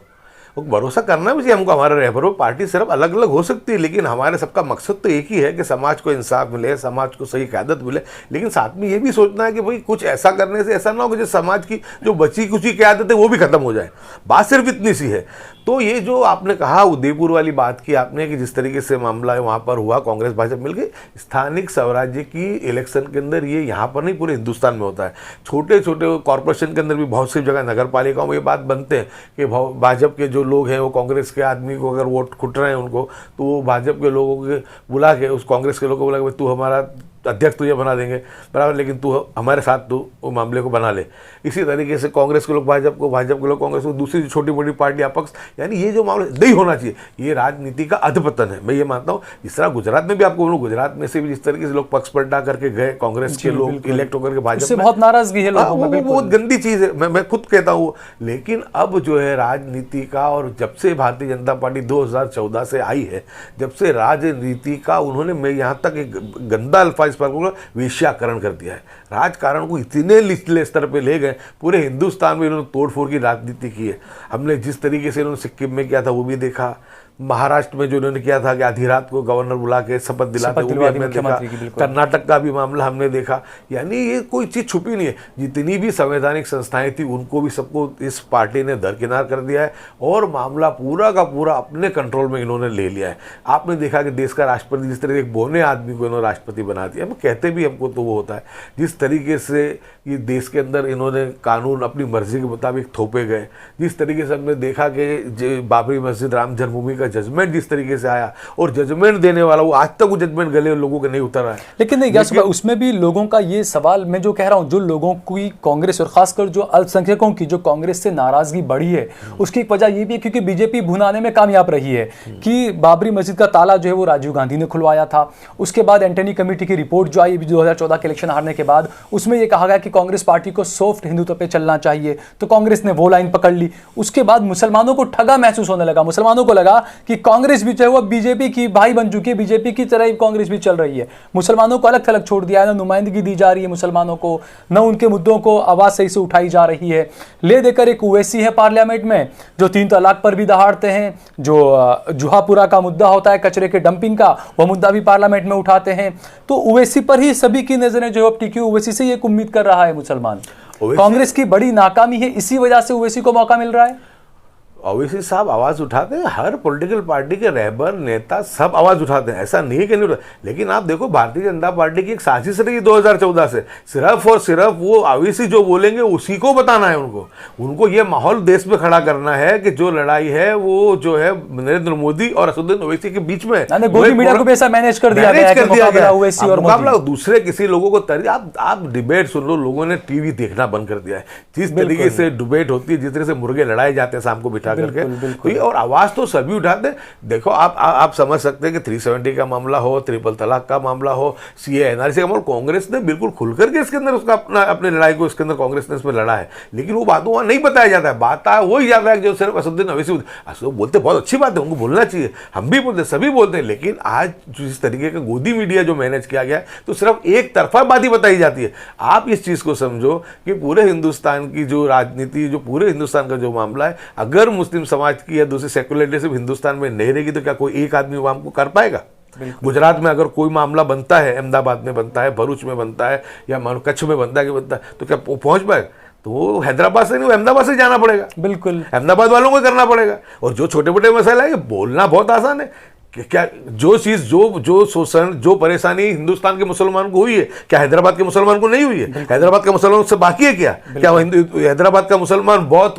वो भरोसा करना भी चाहिए हमको, हमारे रहबरों पार्टी सिर्फ अलग अलग हो सकती है, लेकिन हमारे सबका मकसद तो एक ही है कि समाज को इंसाफ मिले, समाज को सही क़यादत मिले। लेकिन साथ में ये भी सोचना है कि भाई कुछ ऐसा करने से ऐसा ना हो कि जो समाज की जो बची कुची क़यादत है वो भी खत्म हो जाए। बात सिर्फ इतनी सी है। तो ये जो आपने कहा उदयपुर वाली बात की आपने कि जिस तरीके से मामला वहाँ पर हुआ, कांग्रेस भाजपा मिलकर स्थानिक स्वराज्य की इलेक्शन के अंदर, ये यहाँ पर नहीं पूरे हिंदुस्तान में होता है। छोटे छोटे कॉरपोरेशन के अंदर भी बहुत सी जगह नगर पालिकाओं में ये बात बनते हैं कि भाजपा के जो लोग हैं वो कांग्रेस के आदमी को अगर वोट खुट रहे हैं उनको, तो वो भाजपा के लोगों के बुला के, उस कांग्रेस के लोगों को बुला के, तू हमारा अध्यक्ष तुझे बना देंगे बराबर, लेकिन तू हमारे साथ तू वो मामले को बना ले। इसी तरीके से कांग्रेस के लोग भाजपा को, भाजपा के लोग कांग्रेस को, दूसरी छोटी मोटी पार्टी अपक्ष, यानी ये जो मामला नहीं होना चाहिए, ये राजनीति का अधपतन है। मैं ये मानता हूँ। जिस तरह गुजरात में भी आपको बोलूँ, गुजरात में से भी जिस तरीके से लोग पक्ष पलटा करके गए, कांग्रेस के लोग इलेक्ट होकर के भाजपा से बहुत नाराजगी है लोगों में, बहुत गंदी चीज़ है, मैं खुद कहता हूँ। लेकिन अब जो है राजनीति का, और जब से भारतीय जनता पार्टी 2014 से आई है, जब से राजनीति का उन्होंने, मैं यहाँ तक एक गंदा अल्फाज इस पर को वेश्याकरण कर दिया है। राजकारण को इतने निचले स्तर पे ले गए, पूरे हिंदुस्तान में इन्होंने तोड़फोड़ की राजनीति की है। हमने जिस तरीके से इन्होंने सिक्किम में किया था वो भी देखा, महाराष्ट्र में जो इन्होंने किया था कि आधी रात को गवर्नर बुला के शपथ दिलाते वो भी हमने देखा, कर्नाटक का भी मामला हमने देखा। यानी ये कोई चीज़ छुपी नहीं है। जितनी भी संवैधानिक संस्थाएं थी उनको भी सबको इस पार्टी ने दरकिनार कर दिया है और मामला पूरा का पूरा अपने कंट्रोल में इन्होंने ले लिया है। आपने देखा कि देश का राष्ट्रपति जिस तरह एक बौने आदमी को इन्होंने राष्ट्रपति बना दिया, हम कहते भी हमको तो वो होता है, जिस तरीके से ये देश के अंदर इन्होंने कानून अपनी मर्जी के मुताबिक थोपे गए, जिस तरीके से हमने देखा कि बाबरी मस्जिद राम जन्मभूमि जजमेंट जिस तरीके से आया और जजमेंट देने वाला वो आज तक वो जजमेंट गले लोगों के नहीं उतर है। लेकिन नहीं यासुफ भाई, उसमें भी लोगों का ये सवाल मैं जो कह रहा हूं, जो लोगों की कांग्रेस और खासकर जो अल्पसंख्यकों की जो कांग्रेस से नाराजगी बढ़ी है, उसकी एक वजह ये भी है क्योंकि बीजेपी भुनाने में कामयाब रही है कि बाबरी मस्जिद का ताला जो है वो राजीव गांधी ने खुलवाया था। उसके बाद एंटनी कमेटी की रिपोर्ट जो आई 2014 के इलेक्शन हारने के बाद, उसमें यह कहा गया कि कांग्रेस पार्टी को सॉफ्ट हिंदुत्व पे चलना चाहिए, तो कांग्रेस ने वो लाइन पकड़ ली। उसके बाद मुसलमानों को ठगा महसूस होने लगा, मुसलमानों को लगा कि कांग्रेस भी चाहे वो बीजेपी की भाई बन चुकी है, बीजेपी की तरह ही कांग्रेस भी चल रही है। मुसलमानों को अलग थलग छोड़ दिया है, ना नुमाइंदगी दी जा रही है मुसलमानों को, न उनके मुद्दों को आवाज सही से उठाई जा रही है। ले देकर एक ओवैसी है पार्लियामेंट में जो 3 तलाक पर भी दहाड़ते हैं, जो जुहापुरा का मुद्दा होता है कचरे के डंपिंग का, वह मुद्दा भी पार्लियामेंट में उठाते हैं। तो ओवैसी पर ही सभी की नजरें जो अब टिकी, ओवैसी से एक उम्मीद कर रहा है मुसलमान। कांग्रेस की बड़ी नाकामी है, इसी वजह से ओवैसी को मौका मिल रहा है। ओवैसी साहब आवाज़ उठाते हैं, हर पॉलिटिकल पार्टी के रहबर नेता सब आवाज़ उठाते हैं, ऐसा नहीं है कि नहीं उठाते। लेकिन आप देखो भारतीय जनता पार्टी की एक साजिश रही 2014 से, सिर्फ और सिर्फ वो ओवैसी जो बोलेंगे उसी को बताना है उनको ये माहौल देश में खड़ा करना है कि जो लड़ाई है वो जो है नरेंद्र मोदी और असदुद्दीन ओवैसी के बीच में गोदी मीडिया को भी ऐसा मैनेज कर दिया गया ओवैसी और मुकाबला दूसरे किसी लोगों को आप डिबेट सुन लो, लोगों ने टीवी देखना बंद कर दिया है। जिस तरीके से डिबेट होती है, जिस तरह से मुर्गे लड़ाए जाते हैं शाम को बिठा करके, तो ये और आवाज तो सभी उठाते हैं। देखो आप समझ सकते हैं कि 370 का मामला हो, ट्रिपल तलाक का मामला हो, सीए एनआरसी का मामला, कांग्रेस ने बिल्कुल खुलकर के इसके अंदर उसका अपने लड़ाई को इसके अंदर कांग्रेस ने इसमें लड़ा है। लेकिन वो बातों वहां नहीं बताया जाता है, बात वही जाता है जो सिर्फ असदुद्दीन ओवैसी बोलते, बहुत अच्छी बात है, उनको बोलना चाहिए, हम भी बोलते, सभी बोलते हैं। लेकिन आज जिस तरीके का गोदी मीडिया जो मैनेज किया गया है, तो सिर्फ एक तरफा बात ही बताई जाती है। आप इस चीज को समझो कि पूरे हिंदुस्तान की जो राजनीति, जो पूरे हिंदुस्तान का जो मामला है, अगर मुस्लिम समाज की या दूसरी सेक्युलरिटी सिर्फ हिंदुस्तान में नहीं रहेगी तो क्या कोई एक आदमी वो हमको कर पाएगा? गुजरात में अगर कोई मामला बनता है, अहमदाबाद में बनता है, भरूच में बनता है, या मानो कच्छ में बनता है कि बनता है, तो क्या पहुंच पाएगा? तो वो हैदराबाद से नहीं, वो अहमदाबाद से जाना पड़ेगा। बिल्कुल, अहमदाबाद वालों को करना पड़ेगा। और जो छोटे मोटे मसला है, बोलना बहुत आसान है। क्या जो चीज जो शोषण, जो परेशानी हिंदुस्तान के मुसलमान को हुई है, क्या हैदराबाद के मुसलमान को नहीं हुई है? हैदराबाद का मुसलमान से बाकी है क्या हैदराबाद का मुसलमान बहुत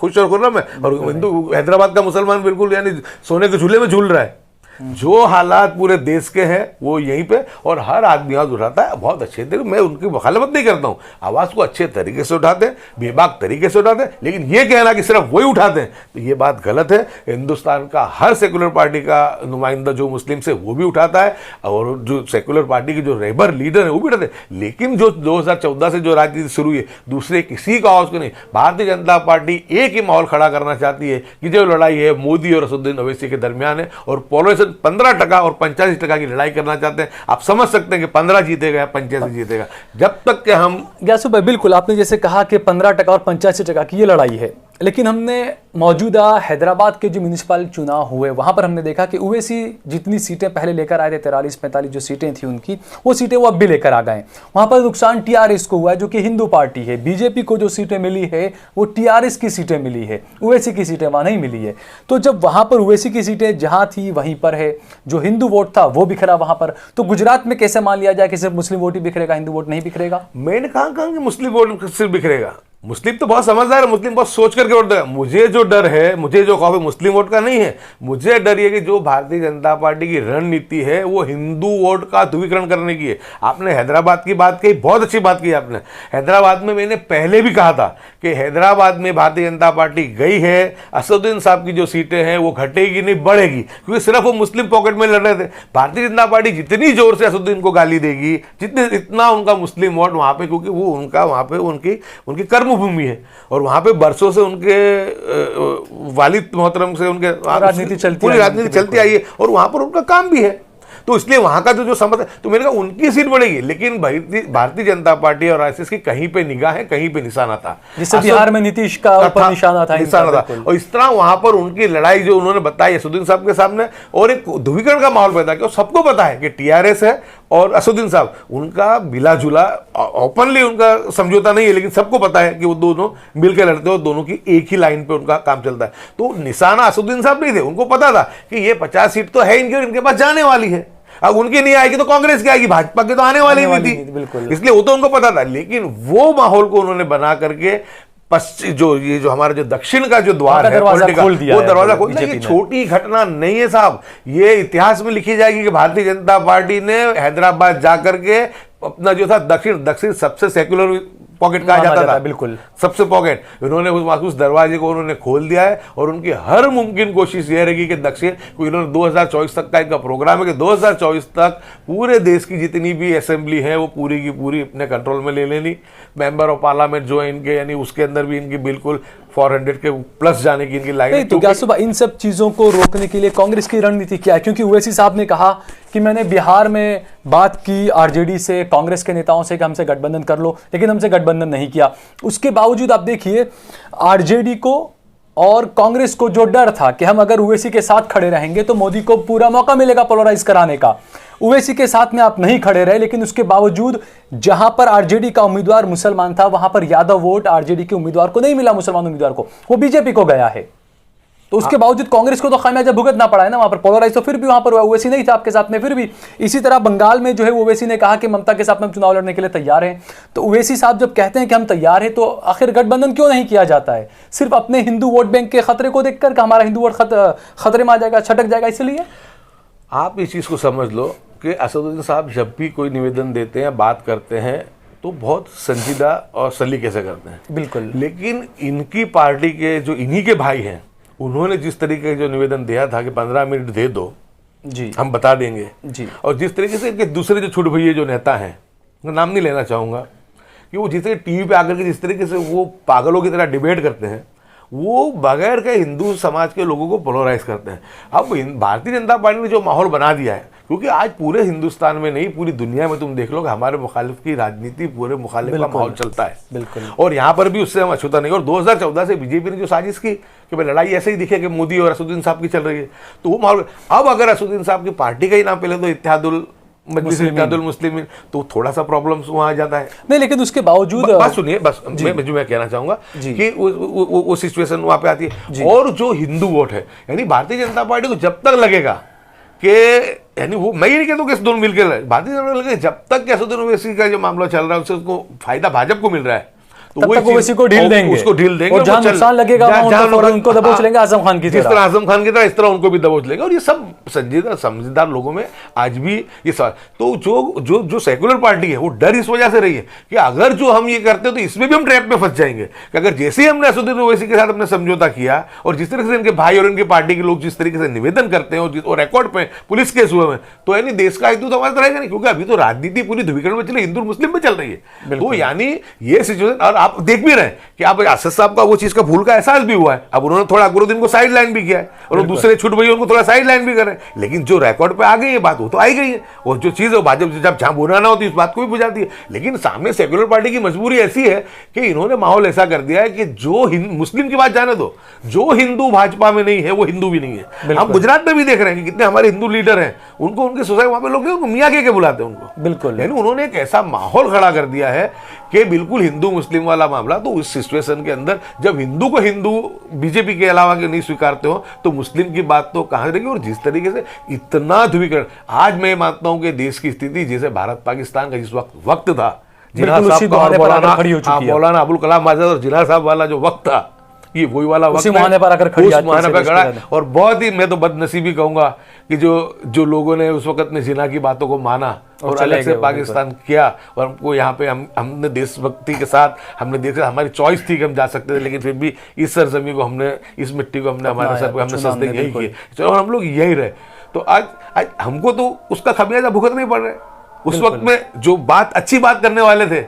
खुश और खुर्रम है और हैदराबाद का मुसलमान बिल्कुल यानी सोने के झूले में झूल रहा है। जो हालात पूरे देश के हैं वो यहीं पे, और हर आदमी आवाज उठाता है बहुत अच्छे तरीके। मैं उनकी मुखालफत नहीं करता हूं, आवाज को अच्छे तरीके से उठाते हैं, बेबाक तरीके से उठाते हैं। लेकिन ये कहना कि सिर्फ वही उठाते हैं तो ये बात गलत है। हिंदुस्तान का हर सेकुलर पार्टी का नुमाइंदा जो मुस्लिम से वो भी उठाता है, और जो सेकुलर पार्टी के जो रहबर लीडर है वो भी उठाते हैं। लेकिन जो 2014 से जो राजनीति शुरू हुई, दूसरे किसी का आवाज को नहीं। भारतीय जनता पार्टी एक ही माहौल खड़ा करना चाहती है कि जो लड़ाई है मोदी और असदुद्दीन ओवैसी के दरमियान है, और पॉलिटिशियन 15% और 85% की लड़ाई करना चाहते हैं। आप समझ सकते हैं कि 15 जीतेगा या 85 जीतेगा, जब तक कि हम यासुफ भाई, बिल्कुल आपने जैसे कहा कि 15% और 85% की ये लड़ाई है। लेकिन हमने मौजूदा हैदराबाद के जो म्यूनिसिपल चुनाव हुए वहां पर हमने देखा कि ओवैसी जितनी सीटें पहले लेकर आए थे, 43-45 जो सीटें थी उनकी, वो सीटें वो अब भी लेकर आ गए। वहां पर नुकसान टीआरएस को हुआ है जो कि हिंदू पार्टी है। बीजेपी को जो सीटें मिली है वो टीआरएस की सीटें मिली है, ओवैसी की सीटें वहां नहीं मिली है। तो जब वहां पर ओवैसी की सीटें जहां थी वहीं पर है, जो हिंदू वोट था वो बिखरा वहां पर, तो गुजरात में कैसे मान लिया जाए कि सिर्फ मुस्लिम वोट ही बिखरेगा, हिंदू वोट नहीं बिखरेगा? मैंने कहा कि मुस्लिम वोट सिर्फ बिखरेगा। मुस्लिम तो बहुत समझदार है, मुस्लिम बहुत सोच करके वोट देगा। मुझे जो डर है, मुझे जो खौफ है, मुस्लिम वोट का नहीं है। मुझे डर ये कि जो भारतीय जनता पार्टी की रणनीति है वो हिंदू वोट का ध्रुवीकरण करने की है। आपने हैदराबाद की बात कही, बहुत अच्छी बात की आपने। हैदराबाद में मैंने पहले भी कहा था कि हैदराबाद में भारतीय जनता पार्टी गई है, असदुद्दीन साहब की जो सीटें हैं वो घटेगी नहीं बढ़ेगी, क्योंकि सिर्फ वो मुस्लिम पॉकेट में लड़ रहे थे। भारतीय जनता पार्टी जितनी जोर से असदुद्दीन को गाली देगी, इतना उनका मुस्लिम वोट वहां पे, क्योंकि वो उनका वहां पे उनकी भूमि है, और वहां पे बरसों से उनके वालिद मोहतरम से उनके पूरी राजनीति चलती आई है, और वहां पर उनका काम भी है। तो इसलिए वहां का जो समझ, तो मैंने कहा उनकी सीट बढ़ेगी, लेकिन भारतीय जनता पार्टी और आरएसएस की कहीं पे निगाह है, कहीं पे निशाना था। जिससे बिहार में नीतीश का ऊपर निशाना था, और इस तरह वहां पर उनकी लड़ाई जो उन्होंने बताई असदुद्दीन साहब के सामने, और एक ध्रुवीकरण का माहौल पैदा किया। सबको पता है कि टीआरएस है और असदुद्दीन साहब, उनका मिला जुला ओपनली उनका समझौता नहीं है, लेकिन सबको पता है कि वो दोनों मिलकर लड़ते हो, दोनों की एक ही लाइन पे उनका काम चलता है। तो निशाना असदुद्दीन साहब नहीं थे, उनको पता था कि ये 50 सीट तो है इनके पास जाने वाली है, अब उनकी नहीं आएगी तो कांग्रेस की आएगी, भाजपा की तो आने वाली नहीं थी, इसलिए वो तो उनको पता था। लेकिन वो माहौल को उन्होंने बना करके जो हमारा जो दक्षिण का जो द्वार है, दरवाजा खोल दिया, वो दरवाजा खोल दिया। ये छोटी घटना नहीं है साहब, ये इतिहास में लिखी जाएगी कि भारतीय जनता पार्टी ने हैदराबाद जाकर के अपना जो था दक्षिण सबसे सेक्युलर पॉकेट कहा जाता था, बिल्कुल सबसे पॉकेट, उन्होंने उस दरवाजे को उन्होंने खोल दिया है। और उनकी हर मुमकिन कोशिश यह रहेगी कि दक्षिण को, इन्होंने 2024 तक का इनका प्रोग्राम है कि 2024 तक पूरे देश की जितनी भी असेंबली है वो पूरी की पूरी अपने कंट्रोल में ले लेनी। मेंबर ऑफ पार्लियामेंट जो है इनके, यानी उसके अंदर भी इनकी बिल्कुल 400 के प्लस जाने की इनकी लाइन। तो क्या सुबह इन सब चीजों को रोकने के लिए कांग्रेस की रणनीति क्या है? क्योंकि ओवैसी साहब ने कहा कि मैंने बिहार में बात की आरजेडी से, कांग्रेस के नेताओं से कि हमसे गठबंधन कर लो, लेकिन हमसे गठबंधन नहीं किया। उसके बावजूद आप देखिए आरजेडी को और कांग्रेस को जो डर था कि हम अगर ओवैसी के साथ खड़े रहेंगे तो मोदी को पूरा मौका मिलेगा पोलराइज कराने का, ओवैसी के साथ में आप नहीं खड़े रहे, लेकिन उसके बावजूद जहां पर आरजेडी का उम्मीदवार मुसलमान था वहां पर यादव वोट आरजेडी के उम्मीदवार को नहीं मिला, मुसलमान उम्मीदवार को, वो बीजेपी को गया है। तो उसके बावजूद कांग्रेस को तो खामियाजा भुगतना पड़ा है ना, वहां पर पोलराइज तो फिर भी वहां पर ओवैसी नहीं था आपके साथ में, फिर भी। इसी तरह बंगाल में जो है ओवैसी ने कहा कि ममता के साथ में चुनाव लड़ने के लिए तैयार हैं। तो ओवैसी साहब जब कहते हैं कि हम तैयार हैं, तो आखिर गठबंधन क्यों नहीं किया जाता है? सिर्फ अपने हिंदू वोट बैंक के खतरे को देखकर कि हमारा हिंदू वोट खतरे में आ जाएगा, छटक जाएगा, इसलिए? आप इस चीज को समझ लो कि असदुद्दीन साहब जब भी कोई निवेदन देते हैं, बात करते हैं, तो बहुत संजीदा और सलीके से करते हैं, बिल्कुल। लेकिन इनकी पार्टी के जो इन्हीं के भाई हैं, उन्होंने जिस तरीके जो निवेदन दिया था कि 15 मिनट दे दो जी, हम बता देंगे जी, और जिस तरीके से इनके दूसरे जो छुट भैया जो नेता हैं, मैं नाम नहीं लेना चाहूँगा, कि वो जिस तरीके टीवी पे आकर के जिस तरीके से वो पागलों की तरह डिबेट करते हैं, वो बगैर के हिंदू समाज के लोगों को पोलराइज करते हैं। अब भारतीय जनता पार्टी ने जो माहौल बना दिया है, क्योंकि आज पूरे हिंदुस्तान में नहीं पूरी दुनिया में तुम देख लो कि हमारे मुखालिफ की राजनीति, पूरे मुखालिफ का माहौल चलता है, बिल्कुल। और यहाँ पर भी उससे हम अछूता नहीं। और 2014 से बीजेपी ने जो साजिश की कि भाई लड़ाई ऐसे ही दिखे कि मोदी और असदुद्दीन साहब की चल रही है, तो वो माहौल, अब अगर असदुद्दीन साहब की पार्टी का ही नाम पहले तो इत्तेहादुल मुस्लिमीन, तो थोड़ा सा प्रॉब्लम वहां आ जाता है। नहीं, लेकिन उसके बावजूद बात सुनिए, बस मैं कहना चाहूंगा कि वो सिचुएशन वहां पे आती है। और जो हिंदू वोट है, यानी भारतीय जनता पार्टी को जब तक लगेगा कि, यानी वो मैं ये नहीं कहता कि दोनों मिलकर, भारतीय जनता पार्टी जब तक असदुद्दीन ओवैसी का जो मामला चल रहा है उससे उसको फायदा भाजपा को मिल रहा है, तो तब तक ओवैसी को ढील देंगे, उसको ढील देंगे, और जहां नुकसान लगेगा उनको दबोच लेंगे, आजम खान की तरह, जिस तरह आजम खान की तरह इस तरह उनको भी दबोच लेंगे। और ये सब संजीदा समझदार लोगों में आज भी ये सवाल, तो जो सेकुलर पार्टी है वो डर इस वजह से रही है कि अगर जो हम ये करते हैं तो इसमें भी हम ट्रैप में फंस जाएंगे, कि अगर जैसे ही हमने असदुद्दीन ओवैसी के साथ अपने समझौता किया और जिस तरीके से इनके भाई और इनकी पार्टी के लोग जिस तरीके से निवेदन करते हैं और रिकॉर्ड पे पुलिस केस हुए हैं, तो यानी देश का हिंदू तो हमारा रहेगा नहीं, क्योंकि अभी तो राजनीति पूरी ध्रुवीकरण में चले, हिंदू मुस्लिम में चल रही है। तो यानी ये सिचुएशन, और आप देख भी रहे हैं कि आप असद साहब का वो चीज का भूल का एहसास भी हुआ है, अब उन्होंने थोड़ा अकबरुद्दीन को साइड लाइन भी किया है और दूसरे छुट भैया उनको थोड़ा साइड लाइन भी कर रहे हैं, लेकिन जो रिकॉर्ड पे आ गई है बात वो तो आई गई है। और जो चीज है भाजपा जब जहां बुरा ना होती इस बात को भी बुझाती है, लेकिन सामने सेक्युलर पार्टी की मजबूरी ऐसी है कि इन्होंने माहौल ऐसा कर दिया है कि जो मुस्लिम की बात जाने दो, जो हिंदू भाजपा में नहीं है वो हिंदू भी नहीं है। हम गुजरात में भी देख रहे हैं कि कितने हमारे हिंदू लीडर हैं, उनको उनके सोसाइटी वहां पे लोग उनको मियाँ के बुलाते हैं उनको, बिल्कुल। यानी उन्होंने एक ऐसा माहौल खड़ा कर दिया है कि बिल्कुल हिंदू मुस्लिम वाला मामला। तो उस सिचुएशन के अंदर जब हिंदू को हिंदू बीजेपी के अलावा के नहीं स्वीकारते हो तो मुस्लिम की बात तो कहां रहेगी। और जिस तरीके से इतना ध्रुवीकरण, आज मैं मानता हूं कि देश की स्थिति जैसे भारत पाकिस्तान का जिस वक्त था, जिन्ना साहब का मौलाना अबुल कलाम आजाद और जिन्ना साहब वाला जो वक्त था, ये वही वाला वक्त है, उस मुहाने पर खड़ा है। और बहुत ही मैं तो बदनसीबी कहूंगा कि जो लोगों ने उस वक्त में जिन्ना की बातों को माना और अलग से पाकिस्तान किया, और हमको यहाँ पे हमने देशभक्ति के साथ हमने देखा, हमारी चॉइस थी कि हम जा सकते थे, लेकिन फिर भी इस सरजमी को हमने, इस मिट्टी को हमने हमारे सर पे हमने सजदे यही किए, चलो हम लोग यही रहे। तो आज हमको तो उसका खमियाजा भुगतना नहीं पड़ रहा है। उस वक्त में जो बात अच्छी बात करने वाले थे,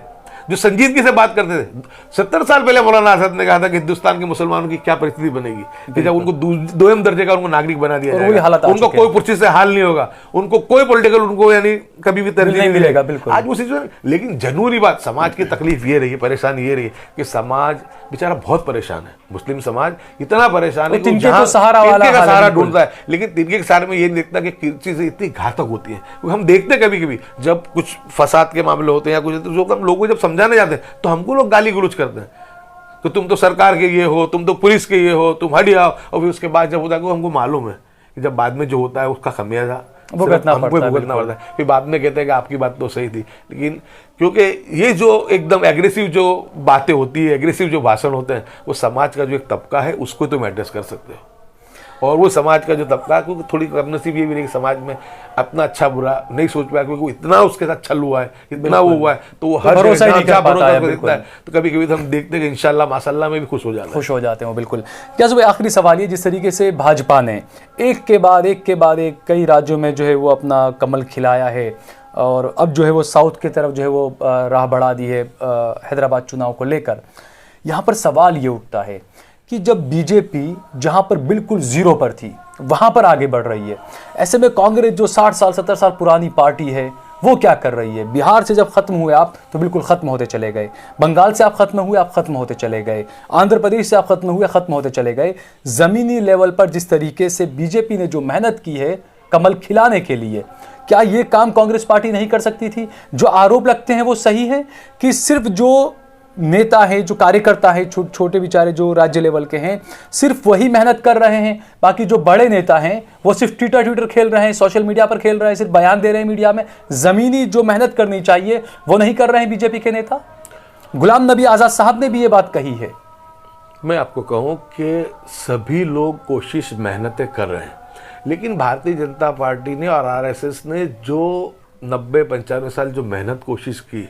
जो संजीदगी से बात करते थे। 70 साल पहले मौलाना आजाद ने कहा था कि हिंदुस्तान के मुसलमानों की क्या परिस्थिति बनेगी कि जब उनको दोयम दर्जे का उनको नागरिक बना दिया जाएगा, उनको कोई पुष्टि से हाल नहीं होगा, उनको कोई पॉलिटिकल उनको यानी कभी भी तरजीह नहीं मिलेगा। बिल्कुल आज वो सिचुएशन, लेकिन जनूरी बात, समाज की तकलीफ ये रही, परेशानी ये रही कि समाज बेचारा बहुत परेशान है। मुस्लिम समाज इतना परेशान है कि तिनके का सहारा ढूंढता है, लेकिन तिनके के सहारे में ये नहीं देखता कि चीजें इतनी घातक होती है। क्योंकि हम देखते कभी कभी जब कुछ फसाद के मामले होते हैं या कुछ, तो जो हम लोगों को जब समझाने जाते हैं तो हमको लोग गाली गलौज करते हैं कि तुम तो सरकार के ये हो, तुम तो पुलिस के ये हो, तुम हट जाओ। और फिर उसके बाद जब होता है हमको मालूम है कि जब बाद में जो होता है उसका खमियाजा भुगतना पड़ता है। फिर बाद में कहते हैं कि आपकी बात तो सही थी, लेकिन क्योंकि ये जो एकदम एग्रेसिव जो बातें होती है, एग्रेसिव जो भाषण होते हैं, वो समाज का जो एक तबका है उसको तुम एड्रेस कर सकते हो। और वो समाज का जो तबका, क्योंकि थोड़ी कमनसीब ये भी नहीं कि समाज में अपना अच्छा बुरा नहीं सोच पाया, क्योंकि इतना उसके साथ छल हुआ है, इतना वो हुआ है, तो वो हर भरोसा देखता है। तो कभी कभी तो हम देखते हैं कि इंशाल्लाह माशाल्लाह में भी खुश हो जाते हैं। बिल्कुल। क्या सुबह आखिरी सवाल ये, जिस तरीके से भाजपा ने एक के बाद एक कई राज्यों में जो है वो अपना कमल खिलाया है, और अब जो है वो साउथ की तरफ जो है वो राह बढ़ा दी है हैदराबाद चुनाव को लेकर, यहाँ पर सवाल ये उठता है कि जब बीजेपी जहां पर बिल्कुल जीरो पर थी वहां पर आगे बढ़ रही है, ऐसे में कांग्रेस जो 60 साल 70 साल पुरानी पार्टी है वो क्या कर रही है? बिहार से जब खत्म हुए आप तो बिल्कुल खत्म होते चले गए, बंगाल से आप खत्म हुए आप खत्म होते चले गए, आंध्र प्रदेश से आप खत्म हुए खत्म होते चले गए। जमीनी लेवल पर जिस तरीके से बीजेपी ने जो मेहनत की है कमल खिलाने के लिए, क्या ये काम कांग्रेस पार्टी नहीं कर सकती थी? जो आरोप लगते हैं वो सही है कि सिर्फ जो नेता है, जो कार्यकर्ता है, छोटे बेचारे जो राज्य लेवल के हैं, सिर्फ वही मेहनत कर रहे हैं, बाकी जो बड़े नेता हैं वो सिर्फ ट्विटर खेल रहे हैं, सोशल मीडिया पर खेल रहे हैं, सिर्फ बयान दे रहे हैं मीडिया में, जमीनी जो मेहनत करनी चाहिए वो नहीं कर रहे हैं बीजेपी के नेता? गुलाम नबी आजाद साहब ने भी ये बात कही है। मैं आपको कहूं कि सभी लोग कोशिश मेहनतें कर रहे हैं, लेकिन भारतीय जनता पार्टी ने और आरएसएस ने जो 90-95 साल जो मेहनत कोशिश की,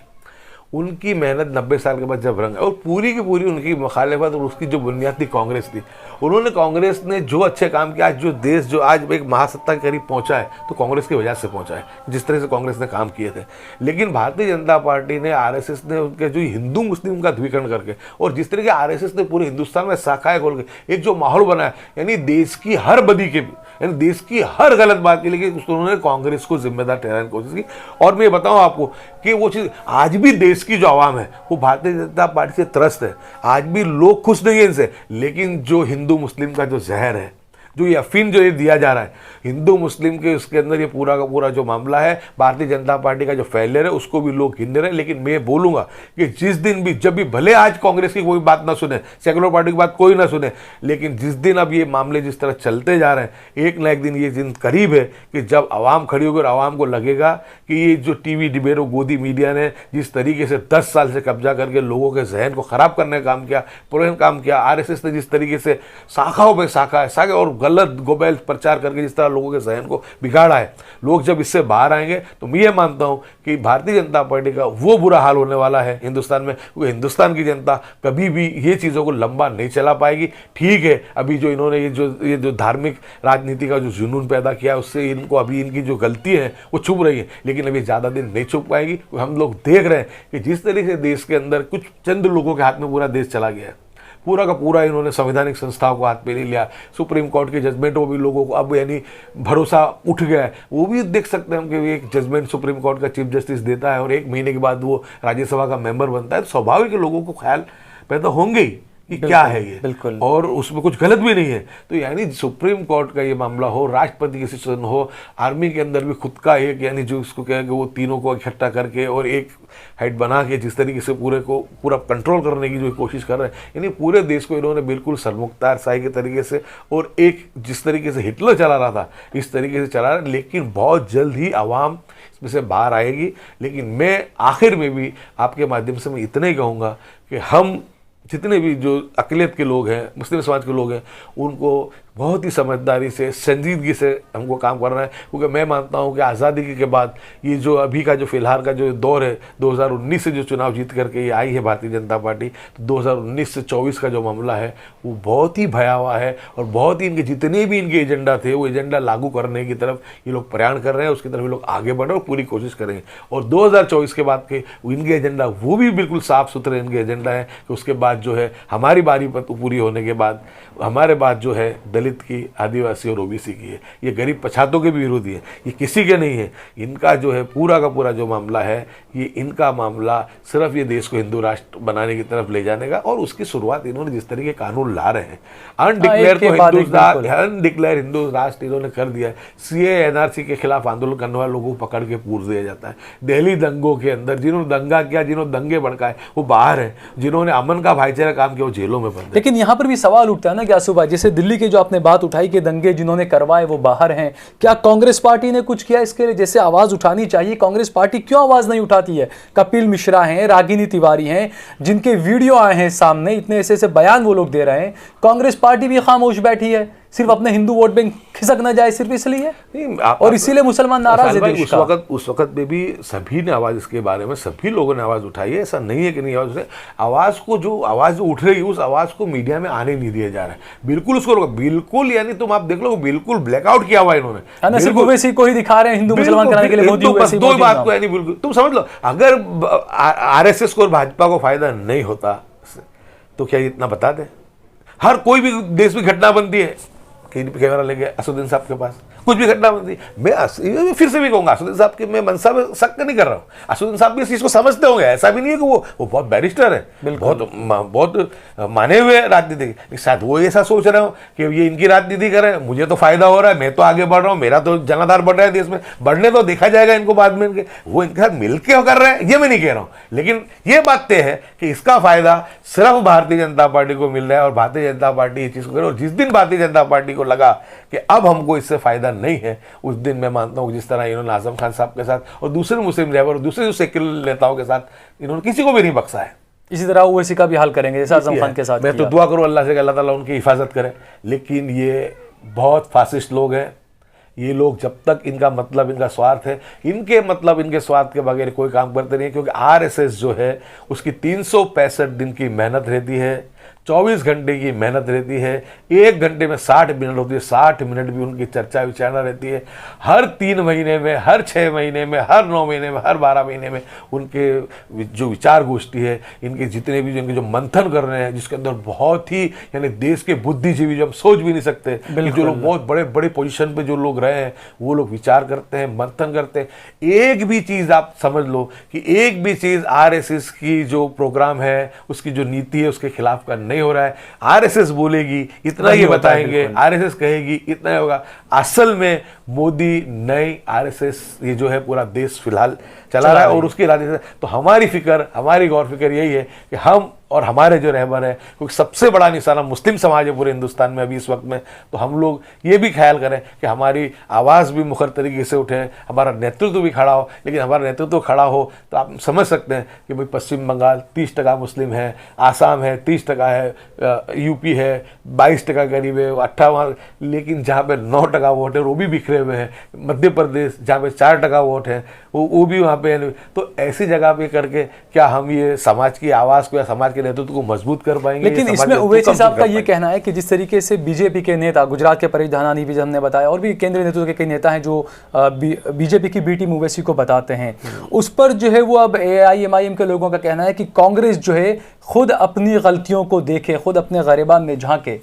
उनकी मेहनत 90 साल के बाद जब रंग, और पूरी की पूरी उनकी मुखालिफत और उसकी जो बुनियाद थी कांग्रेस थी। उन्होंने, कांग्रेस ने जो अच्छे काम किया, आज जो देश जो आज एक महासत्ता के करीब पहुंचा है तो कांग्रेस की वजह से पहुंचा है, जिस तरह से कांग्रेस ने काम किए थे। लेकिन भारतीय जनता पार्टी ने, आरएसएस ने उनके जो हिंदू मुस्लिम का ध्रुवीकरण करके, और जिस तरह के आरएसएस ने पूरे हिंदुस्तान में शाखाएं खोल के एक जो माहौल बनाया, यानी देश की हर बदी के भी, यानी देश की हर गलत बात के लिए उन्होंने कांग्रेस को जिम्मेदार ठहराने की कोशिश की। और मैं बताऊं आपको कि वो चीज आज भी देश की जो आवाम है वो भारतीय जनता पार्टी से त्रस्त है। आज भी लोग खुश नहीं है इनसे, लेकिन जो हिंदू मुस्लिम का जो जहर है, जो ये अफीम जो ये दिया जा रहा है हिंदू मुस्लिम के, उसके अंदर ये पूरा का पूरा जो मामला है, भारतीय जनता पार्टी का जो फेलियर है उसको भी लोग गिन रहे हैं। लेकिन मैं बोलूंगा कि जिस दिन भी, जब भी, भले आज कांग्रेस की कोई बात ना सुने, सेकुलर पार्टी की बात कोई ना सुने, लेकिन जिस दिन अब ये मामले जिस तरह चलते जा रहे हैं, एक ना एक दिन ये दिन करीब है कि जब आवाम खड़ी होगी और आवाम को लगेगा कि ये जो टीवी डिबेट और गोदी मीडिया ने जिस तरीके से 10 साल से कब्जा करके लोगों के जहन को खराब करने का काम किया, पुराना काम किया, आरएसएस ने जिस तरीके से शाखाओं पर शाखा और गलत गोबैल प्रचार करके जिस तरह लोगों के जहन को बिगाड़ा है, लोग जब इससे बाहर आएंगे तो मैं ये मानता हूं कि भारतीय जनता पार्टी का वो बुरा हाल होने वाला है हिंदुस्तान में, क्योंकि हिंदुस्तान की जनता कभी भी ये चीज़ों को लंबा नहीं चला पाएगी। ठीक है, अभी जो इन्होंने ये जो धार्मिक राजनीति का जो जुनून पैदा किया, उससे इनको अभी इनकी जो गलती है वो छुप रही है, लेकिन अभी ज़्यादा दिन नहीं छुप पाएगी। हम लोग देख रहे हैं कि जिस तरीके से देश के अंदर कुछ चंद लोगों के हाथ में पूरा देश चला गया है, पूरा का पूरा इन्होंने संवैधानिक संस्थाओं को हाथ पे नहीं लिया, सुप्रीम कोर्ट के जजमेंटों भी लोगों को अब यानी भरोसा उठ गया है। वो भी देख सकते हैं हम कि एक जजमेंट सुप्रीम कोर्ट का चीफ जस्टिस देता है और 1 महीने के बाद वो राज्यसभा का मेंबर बनता है, तो स्वाभाविक लोगों को ख्याल पैदा होंगे ही कि क्या है ये, बिल्कुल, और उसमें कुछ गलत भी नहीं है। तो यानी सुप्रीम कोर्ट का ये मामला हो, राष्ट्रपति की सिचुएशन हो, आर्मी के अंदर भी खुद का एक, यानी जो इसको क्या है कि वो तीनों को इकट्ठा करके और एक हेड बना के जिस तरीके से पूरा कंट्रोल करने की जो कोशिश कर रहे हैं, यानी पूरे देश को इन्होंने बिल्कुल सरमुख्तार शाही के तरीके से, और एक जिस तरीके से हिटलर चला रहा था इस तरीके से चला रहा है। लेकिन बहुत जल्द ही आवाम इसमें से बाहर आएगी। लेकिन मैं आखिर में भी आपके माध्यम से मैं इतना ही कहूँगा कि हम जितने भी जो अक़लियत के लोग हैं, मुस्लिम समाज के लोग हैं, उनको बहुत ही समझदारी से, संजीदगी से हमको काम करना है। क्योंकि मैं मानता हूँ कि आज़ादी के बाद ये जो अभी का जो फिलहाल का जो दौर है, 2019 से जो चुनाव जीत करके ये आई है भारतीय जनता पार्टी, तो 2019 से 24 का जो मामला है वो बहुत ही भयावह है। और बहुत ही इनके जितने भी इनके एजेंडा थे वो एजेंडा लागू करने की तरफ ये लोग प्रयाण कर रहे हैं, उसकी तरफ ये लोग आगे बढ़ रहे हैं और पूरी कोशिश करेंगे। और 2024 के बाद के इनके एजेंडा वो भी बिल्कुल साफ सुथरे इनके एजेंडा है कि उसके बाद जो है हमारी बारी पूरी होने के बाद हमारे बाद जो है दलित की, आदिवासी और ओबीसी की है। ये गरीब पछातों के भी विरोधी है, ये किसी के नहीं है। इनका जो है पूरा का पूरा जो मामला है ये इनका मामला सिर्फ ये देश को हिंदू राष्ट्र बनाने की तरफ ले जाने का। और उसकी शुरुआत इन्होंने जिस तरीके के कानून ला रहे हैं, अनडिक्लेयर हिंदू राष्ट्र इन्होंने कर दिया है। सीए एनआरसी के खिलाफ आंदोलन करने वाले लोगों को पकड़ के पूर दिया जाता है। दिल्ली दंगों के अंदर जिन्होंने दंगा किया, जिन्होंने दंगे भड़काए वो बाहर हैं, जिन्होंने अमन का भाईचारा काम किया वो जेलों में बंद है। लेकिन यहाँ पर भी सवाल उठता है ना ग्यासु भाई, जैसे दिल्ली के जो आपने बात उठाई कि दंगे जिन्होंने करवाए वो बाहर हैं, क्या कांग्रेस पार्टी ने कुछ किया इसके लिए? जैसे आवाज उठानी चाहिए, कांग्रेस पार्टी क्यों आवाज नहीं उठाती है? कपिल मिश्रा हैं, रागिनी तिवारी हैं, जिनके वीडियो आए हैं सामने, इतने ऐसे ऐसे बयान वो लोग दे रहे हैं, कांग्रेस पार्टी भी खामोश बैठी है, सिर्फ अपने हिंदू वोट बैंक खिसक ना जाए सिर्फ इसलिए, और इसीलिए मुसलमान नाराज है। उस वक्त में भी सभी ने आवाज इसके बारे में, सभी लोगों ने आवाज उठाई है। ऐसा नहीं है कि नहीं आवाज को जो आवाज उठ रही है उस आवाज को मीडिया में आने नहीं दिया जा रहा है। बिल्कुल उसको रोका, बिल्कुल, यानी तुम आप देख लो बिल्कुल ब्लैकआउट किया हुआ इन्होंने, सिर्फ ओवैसी को ही दिखा रहे हैं हिंदू मुसलमान कराने के लिए मोदी ओवैसी। दो बात को यानी बिल्कुल तुम समझ लो, अगर आरएसएस को और भाजपा को फायदा नहीं होता तो क्या इतना बता दे? हर कोई भी देश में घटना बनती है, कैमरा ले गया असदुद्दीन साहब के पास, कुछ भी घटना बनती। मैं फिर से भी कहूंगा असदुद्दीन साहब की मैं मनसा में शक नहीं कर रहा हूँ, असदुद्दीन साहब भी इस चीज को समझते होंगे। ऐसा भी नहीं है कि वो बहुत बैरिस्टर है, बहुत माने हुए राजनीति, शायद वो ऐसा सोच रहे हो कि ये इनकी राजनीति करें, मुझे तो फायदा हो रहा है, मैं तो आगे बढ़ रहा हूँ, मेरा तो जनाधार बढ़ रहा है देश में, बढ़ने तो देखा जाएगा इनको बाद में, इनके वो इनके साथ मिलकर कर रहे हैं, ये मैं नहीं कह रहा हूँ। लेकिन ये बात तय है कि इसका फायदा सिर्फ भारतीय जनता पार्टी को मिल रहा है और भारतीय जनता पार्टी इस चीज को करे। और जिस दिन भारतीय जनता पार्टी को लगा कि अब हमको इससे फायदा नहीं है, उस दिन मैं मानता हूं जिस तरह इन्होंने आजम खान साहब के साथ और दूसरे मुस्लिम लीडर और दूसरे जो सेक्युलर नेताओं के साथ इन्होंने किसी को भी नहीं बख्शा है, इसी तरह ओवैसी का भी हाल करेंगे जैसे आजम खान के साथ। मैं तो दुआ करूं अल्लाह से कि अल्लाह ताला उनकी हिफाजत करे। लेकिन ये बहुत फासिस्ट लोग हैं, ये लोग जब तक इनका मतलब इनका स्वार्थ है, इनके मतलब इनके स्वार्थ के बगैर कोई काम करते नहीं है। क्योंकि आरएसएस जो है उसकी 365 दिन की मेहनत रहती है, 24 घंटे की मेहनत रहती है, 1 घंटे में 60 मिनट होती है, 60 मिनट भी उनकी चर्चा विचारणा रहती है। हर 3 महीने में, हर 6 महीने में, हर 9 महीने में, हर 12 महीने में उनके जो विचार गोष्ठी है, इनके जितने भी इनके जो मंथन कर रहे हैं, जिसके अंदर बहुत ही यानी देश के बुद्धिजीवी जो हम सोच भी नहीं सकते, जो लोग बहुत बड़े बड़े पोजीशन पे जो लोग रहे हैं वो लोग विचार करते हैं, मंथन करते हैं। एक भी चीज़ आप समझ लो कि एक भी चीज़ आरएसएस की जो प्रोग्राम है, उसकी जो नीति है, उसके खिलाफ का नहीं हो रहा है। आरएसएस बोलेगी इतना ही बताएंगे, आरएसएस कहेगी इतना ही होगा। असल में मोदी नई आरएसएस ये जो है पूरा देश फिलहाल चला रहा है और उसकी राजनीति। तो हमारी फिक्र, हमारी गौर फिक्र यही है कि हम और हमारे जो रहबर है, क्योंकि सबसे बड़ा निशाना मुस्लिम समाज है पूरे हिंदुस्तान में अभी इस वक्त में, तो हम लोग ये भी ख्याल करें कि हमारी आवाज़ भी मुखर तरीके से उठे, हमारा नेतृत्व भी खड़ा हो। लेकिन हमारा नेतृत्व खड़ा हो तो आप समझ सकते हैं कि भाई पश्चिम बंगाल 30% मुस्लिम है, आसाम है 30% है, यूपी है 22% करीब है, 58, लेकिन जहाँ पे 9% वोट है वो भी बिखरे हुए हैं। मध्य प्रदेश जहाँ पे 4% वोट है वो भी वहाँ पे। तो ऐसी जगह पे करके क्या हम ये समाज की आवाज़ को या समाज के नेतृत्व को मजबूत कर पाएंगे? लेकिन इसमें ओवैसी साहब का ये कहना है कि जिस तरीके से बीजेपी के नेता, गुजरात के परेश धानानी भी हमने बताया, और भी केंद्रीय नेतृत्व के कई नेता हैं जो बीजेपी की बी टीम ओवैसी को बताते हैं, उस पर जो है वो अब AIMIM के लोगों का कहना है कि कांग्रेस जो है खुद अपनी गलतियों को देखे, खुद अपने ग़रीबान में झांके।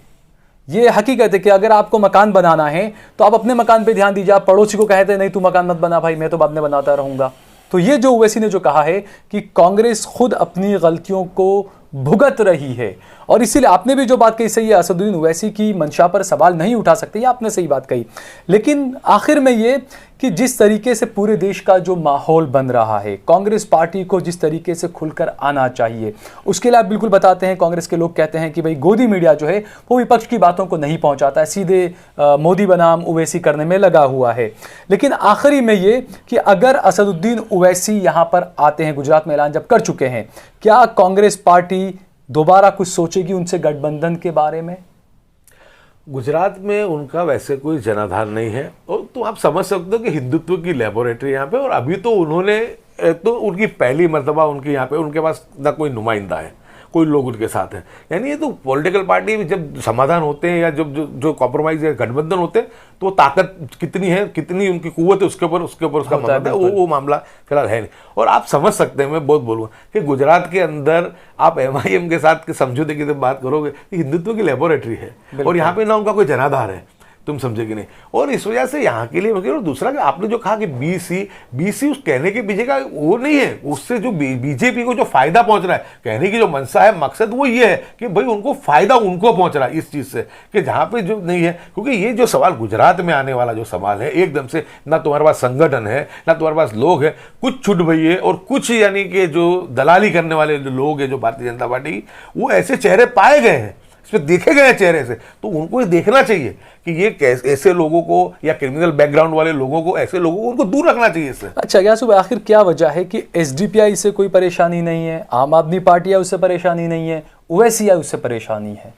ये हकीकत है कि अगर आपको मकान बनाना है तो आप अपने मकान पे ध्यान दीजिए। आप पड़ोसी को कहते हैं नहीं तू मकान मत बना भाई, मैं तो बाद में बनाता रहूंगा। तो ये जो ओवैसी ने जो कहा है कि कांग्रेस खुद अपनी गलतियों को भुगत रही है, और इसीलिए आपने भी जो बात कही सही है, असदुद्दीन ओवैसी की मंशा पर सवाल नहीं उठा सकते, ये आपने सही बात कही। लेकिन आखिर में ये कि जिस तरीके से पूरे देश का जो माहौल बन रहा है, कांग्रेस पार्टी को जिस तरीके से खुलकर आना चाहिए, उसके लिए आप बिल्कुल बताते हैं। कांग्रेस के लोग कहते हैं कि भाई गोदी मीडिया जो है वो विपक्ष की बातों को नहीं पहुंचाता है, सीधे मोदी बनाम ओवैसी करने में लगा हुआ है। लेकिन आखिरी में ये कि अगर असदुद्दीन ओवैसी यहाँ पर आते हैं, गुजरात में ऐलान जब कर चुके हैं, क्या कांग्रेस पार्टी दोबारा कुछ सोचेगी उनसे गठबंधन के बारे में? गुजरात में उनका वैसे कोई जनाधार नहीं है, और तो आप समझ सकते हो कि हिंदुत्व की लेबोरेटरी यहाँ पे, और अभी तो उन्होंने तो उनकी पहली मर्तबा उनके यहाँ पे उनके पास ना कोई नुमाइंदा है, कोई लोग उनके साथ हैं। यानी ये तो पॉलिटिकल पार्टी में जब समाधान होते हैं या जब जो कॉम्प्रोमाइज या गठबंधन होते हैं, तो वो ताकत कितनी है, कितनी उनकी कुव्वत है, उसके ऊपर उसका मामला है। वो मामला फिलहाल है नहीं। और आप समझ सकते हैं, मैं बहुत बोलूँगा कि गुजरात के अंदर आप MIM के साथ के समझौते की जब बात करोगे, हिंदुत्व की लेबोरेटरी है, और यहाँ पे ना उनका कोई जनाधार है, तुम समझे कि नहीं। और इस वजह से यहाँ के लिए, और दूसरा कि आपने जो कहा कि BC उस कहने के पीछे का वो नहीं है, उससे जो बीजेपी को जो फायदा पहुंच रहा है, कहने की जो मंशा है, मकसद वो ये है कि भाई उनको फायदा उनको पहुंच रहा है इस चीज से, कि जहां पे जो नहीं है। क्योंकि ये जो सवाल गुजरात में आने वाला जो सवाल है, एकदम से ना तुम्हारे पास संगठन है, ना तुम्हारे पास लोग है, कुछ छुट भई है, और कुछ यानी कि जो दलाली करने वाले जो लोग हैं, जो भारतीय जनता पार्टी, वो ऐसे चेहरे पाए गए हैं, इसमें देखे गए चेहरे से, तो उनको ये देखना चाहिए कि ये ऐसे लोगों को, या क्रिमिनल बैकग्राउंड वाले लोगों को, ऐसे लोगों को उनको दूर रखना चाहिए इससे। अच्छा ग्यासु भाई, आखिर क्या वजह है कि SDPI से कोई परेशानी नहीं है, आम आदमी पार्टी है उससे परेशानी नहीं है, OWCI उससे परेशानी है?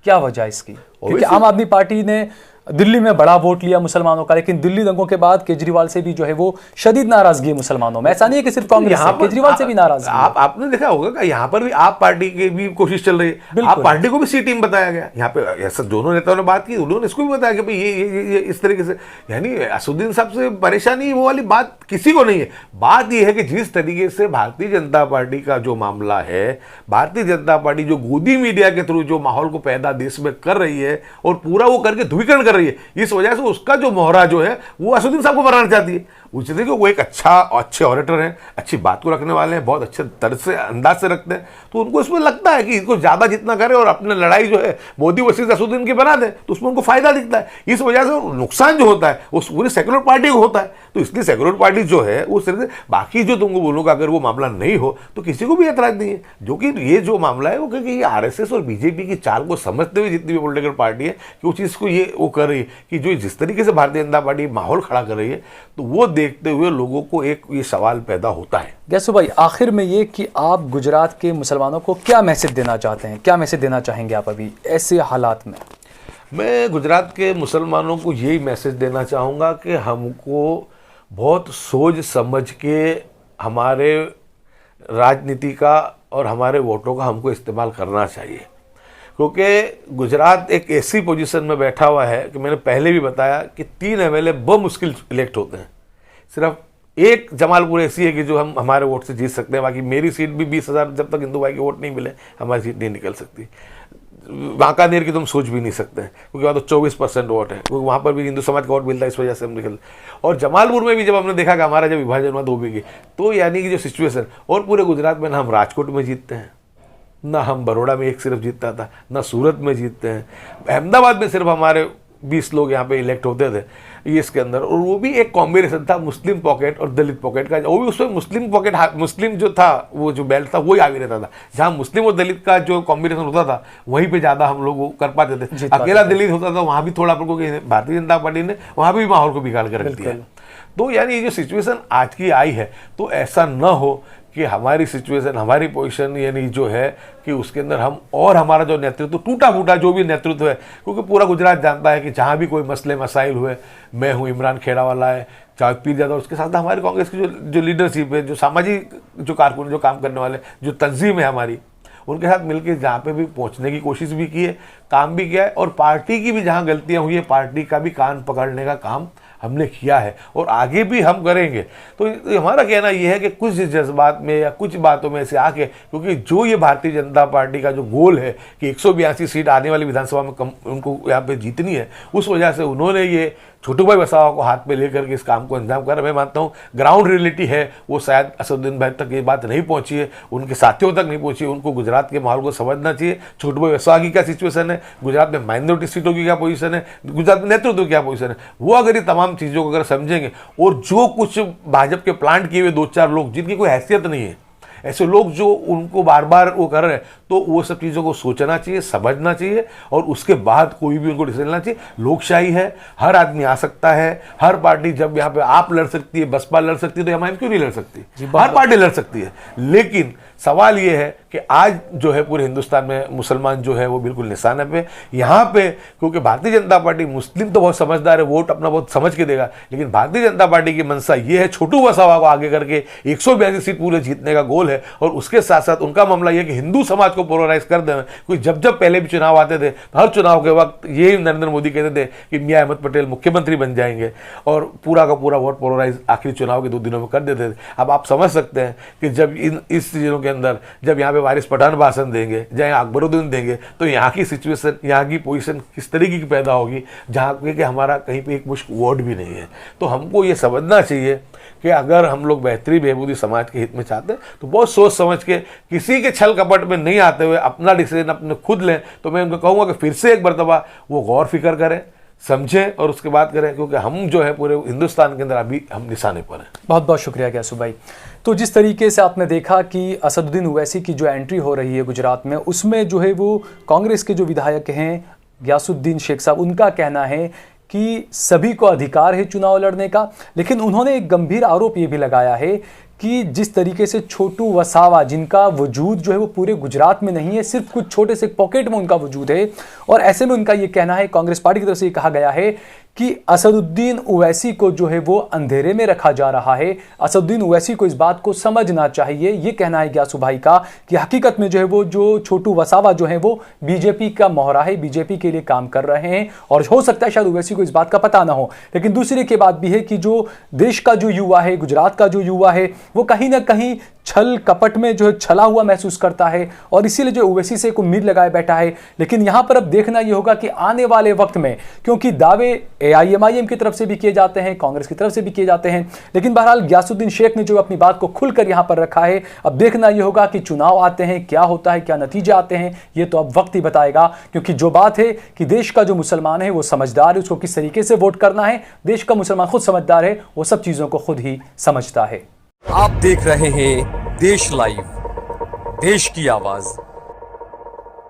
क्या वजह है इसकी? क्योंकि आम आदमी पार्टी ने दिल्ली में बड़ा वोट लिया मुसलमानों का, लेकिन दिल्ली दंगों के बाद केजरीवाल से भी जो है वो शदीद नाराजगी है मुसलमानों में। ऐसा नहीं है कि सिर्फ कांग्रेस से, केजरीवाल से भी नाराजगी है। आपने देखा होगा कि यहाँ पर भी आप पार्टी की भी कोशिश चल रही है, आप पार्टी को भी C टीम बताया गया। यहाँ पे ऐसा दोनों नेताओं ने बात की, उन्होंने इसको भी बताया कि भाई ये इस तरीके से, यानी असदुद्दीन साहब से परेशानी वो वाली बात किसी को नहीं है। बात यह है कि जिस तरीके से भारतीय जनता पार्टी का जो मामला है, भारतीय जनता पार्टी जो गोदी मीडिया के थ्रू जो माहौल को पैदा देश में कर रही है, और पूरा वो करके ध्रुवीकरण कर रही है, इस वजह से उसका जो मोहरा जो है वो असदुद्दीन साहब को बनाना चाहती है। उससे वो एक अच्छे ऑरेटर हैं, अच्छी बात को रखने वाले हैं, बहुत अच्छे तर्ज से, अंदाज से रखते हैं, तो उनको इसमें लगता है कि इनको ज्यादा जितना करे और अपने लड़ाई जो है मोदी वर्सेस असदुद्दीन की बना दे, तो उसमें उनको फायदा दिखता है। इस वजह से नुकसान जो होता है उस पूरी सेक्युलर पार्टी को होता है। तो इसलिए सेक्युलर पार्टी जो है उस तरह से, बाकी जो तुमको बोलूँगा अगर वो मामला नहीं हो तो किसी को भी एतराज नहीं है, जो कि ये जो मामला है वो क्योंकि ये RSS और बीजेपी की चाल को समझते हुए जितनी भी पॉलिटिकल पार्टी है कि उस चीज़ को ये वो कर रही है कि जो जिस तरीके से भारतीय जनता पार्टी माहौल खड़ा कर रही है, तो वो देखते हुए लोगों को एक ये सवाल पैदा होता है। ग्यासु भाई, आखिर में ये कि आप गुजरात के मुसलमानों को क्या मैसेज देना चाहते हैं, क्या मैसेज देना चाहेंगे आप अभी ऐसे हालात में? मैं गुजरात के मुसलमानों को यही मैसेज देना चाहूँगा कि हमको बहुत सोच समझ के हमारे राजनीति का और हमारे वोटों का हमको इस्तेमाल करना चाहिए। क्योंकि गुजरात एक ऐसी पोजीशन में बैठा हुआ है कि मैंने पहले भी बताया कि 3 MLA बहुत मुश्किल इलेक्ट होते हैं। सिर्फ एक जमालपुर ऐसी है कि जो हम हमारे वोट से जीत सकते हैं, बाकी मेरी सीट भी 20,000 जब तक हिंदू भाई के वोट नहीं मिले हमारी सीट नहीं निकल सकती। बांकानेर की तुम सोच भी नहीं सकते क्योंकि वहाँ तो 24% वोट है, क्योंकि वहाँ पर भी हिंदू समाज का वोट मिलता है, इस वजह से हम निकल। और जमालपुर में भी जब हमने देखा कि हमारा जब विभाजन हुआ तो भी, तो यानी कि जो सिचुएशन, और पूरे गुजरात में ना हम राजकोट में जीतते हैं, ना हम बड़ौदा में एक सिर्फ जीतता था, ना सूरत में जीतते हैं, अहमदाबाद में सिर्फ हमारे 20 लोग यहाँ पे इलेक्ट होते थे ये इसके अंदर, और वो भी एक कॉम्बिनेशन था मुस्लिम पॉकेट और दलित पॉकेट का। वो भी उसमें मुस्लिम पॉकेट, मुस्लिम जो था वो जो बेल्ट था वही आगे रहता था, जहाँ मुस्लिम और दलित का जो कॉम्बिनेशन होता था वहीं पे ज़्यादा हम लोग कर पाते थे। अकेला दलित होता था वहाँ भी थोड़ा, भारतीय जनता पार्टी ने वहाँ भी माहौल को बिगाड़ कर रख दिया। तो यानी ये जो सिचुएशन आज की आई है, तो ऐसा न हो कि हमारी सिचुएशन, हमारी पोजीशन यानी जो है कि उसके अंदर हम और हमारा जो नेतृत्व टूटा फूटा जो भी नेतृत्व है, क्योंकि पूरा गुजरात जानता है कि जहाँ भी कोई मसले मसाइल हुए, मैं हूँ, इमरान खेड़ा वाला है, चाहे पीर जादव, उसके साथ हमारी कांग्रेस की जो लीडरशिप है, जो सामाजिक जो कारकुन, जो काम करने वाले, जो तंजीम है हमारी, उनके साथ मिलकर जहाँ पे भी पहुँचने की कोशिश भी की है, काम भी किया है, और पार्टी की भी जहाँ गलतियाँ हुई है पार्टी का भी कान पकड़ने का काम हमने किया है और आगे भी हम करेंगे। तो हमारा कहना यह है कि कुछ जज्बात में या कुछ बातों में से आके, क्योंकि जो ये भारतीय जनता पार्टी का जो गोल है कि 182 सीट आने वाली विधानसभा में उनको यहाँ पे जीतनी है, उस वजह से उन्होंने ये छोटू भाई वसावा को हाथ में लेकर के इस काम को अंजाम कर। मैं मानता हूँ ग्राउंड रियलिटी है वो शायद असदुद्दीन भाई तक ये बात नहीं पहुँची है, उनके साथियों तक नहीं पहुँची है। उनको गुजरात के माहौल को समझना चाहिए, छोटू भाई वसावा की क्या सिचुएशन है, गुजरात में माइनॉरिटी सीटों की क्या पोजीशन है, गुजरात में नेतृत्व की क्या पोजीशन है, वो अगर ये तमाम चीज़ों को अगर समझेंगे, और जो कुछ भाजपा के प्लांट किए हुए 2-4 लोग जिनकी कोई हैसियत नहीं है, ऐसे लोग जो उनको बार बार वो कर रहे हैं, तो वो सब चीज़ों को सोचना चाहिए, समझना चाहिए और उसके बाद कोई भी उनको डिसीजन लेना चाहिए। लोकशाही है, हर आदमी आ सकता है, हर पार्टी, जब यहाँ पे आप लड़ सकती है, बसपा लड़ सकती है, तो एमआईएम क्यों नहीं लड़ सकती? हर पार्टी लड़ सकती है। लेकिन सवाल ये है कि आज जो है पूरे हिंदुस्तान में मुसलमान जो है वो बिल्कुल निशाने पे, यहाँ पे क्योंकि भारतीय जनता पार्टी, मुस्लिम तो बहुत समझदार है, वोट अपना बहुत समझ के देगा, लेकिन भारतीय जनता पार्टी की मंशा ये है छोटू वसावा को आगे करके 142 सीट पूरे जीतने का गोल है। और उसके साथ साथ उनका मामला यह कि हिंदू समाज को पोलराइज कर दें। क्योंकि जब जब पहले भी चुनाव आते थे, हर चुनाव के वक्त ये नरेंद्र मोदी कहते थे कि मियां अहमद पटेल मुख्यमंत्री बन जाएंगे और पूरा का पूरा वोट पोलराइज आखिरी चुनाव के 2 दिनों में कर देते थे। अब आप समझ सकते हैं कि जब इस चीज़ों के अंदर जब यहाँ पे वारिस पठान भाषण देंगे, जहाँ अकबरुद्दीन देंगे, तो यहाँ की सिचुएशन, यहाँ की पोजीशन किस तरीके की पैदा होगी, जहाँ पे कि हमारा कहीं पे एक मुश्क वोट भी नहीं है। तो हमको ये समझना चाहिए कि अगर हम लोग बेहतरी बहबूदी समाज के हित में चाहते हैं तो बहुत सोच समझ के, किसी के छल कपट में नहीं आते हुए अपना डिसीजन अपने खुद लें। तो मैं उनको कहूँगा कि फिर से एक मरतबा वो गौर फिक्र करें, समझें और उसके बाद करें, क्योंकि हम जो है पूरे हिंदुस्तान के अंदर अभी हम निशाने पर हैं। बहुत बहुत शुक्रिया ग्यासु भाई। तो जिस तरीके से आपने देखा कि असदुद्दीन ओवैसी की जो एंट्री हो रही है गुजरात में, उसमें जो है वो कांग्रेस के जो विधायक हैं गयासुद्दीन शेख साहब, उनका कहना है कि सभी को अधिकार है चुनाव लड़ने का। लेकिन उन्होंने एक गंभीर आरोप ये भी लगाया है कि जिस तरीके से छोटू वसावा, जिनका वजूद जो है वो पूरे गुजरात में नहीं है, सिर्फ कुछ छोटे से पॉकेट में उनका वजूद है, और ऐसे में उनका ये कहना है, कांग्रेस पार्टी की तरफ से ये कहा गया है कि असदुद्दीन ओवैसी को जो है वो अंधेरे में रखा जा रहा है। असदुद्दीन ओवैसी को इस बात को समझना चाहिए। ये कहना है ग्यासु भाई का कि हकीकत में जो है वो जो छोटू वसावा जो है वो बीजेपी का मोहरा है, बीजेपी के लिए काम कर रहे हैं, और हो सकता है शायद ओवैसी को इस बात का पता ना हो। लेकिन दूसरी की बात भी है कि जो देश का जो युवा है, गुजरात का जो युवा है, वो कहीं ना कहीं छल कपट में जो है छला हुआ महसूस करता है, और इसीलिए जो ओवैसी से एक उम्मीद लगाए बैठा है। लेकिन यहां पर अब देखना यह होगा कि आने वाले वक्त में, क्योंकि दावे एआईएमआईएम की तरफ से भी किए जाते हैं, कांग्रेस की तरफ से भी किए जाते हैं, लेकिन बहरहाल गयासुद्दीन शेख ने जो अपनी बात को खुलकर यहां पर रखा है। अब देखना यह होगा कि चुनाव आते हैं, क्या होता है, क्या नतीजे आते हैं, यह तो अब वक्त ही बताएगा। क्योंकि जो बात है कि देश का जो मुसलमान है वो समझदार है, उसको किस तरीके से वोट करना है, देश का मुसलमान खुद समझदार है, वो सब चीजों को खुद ही समझता है। आप देख रहे हैं देश लाइव, देश की आवाज।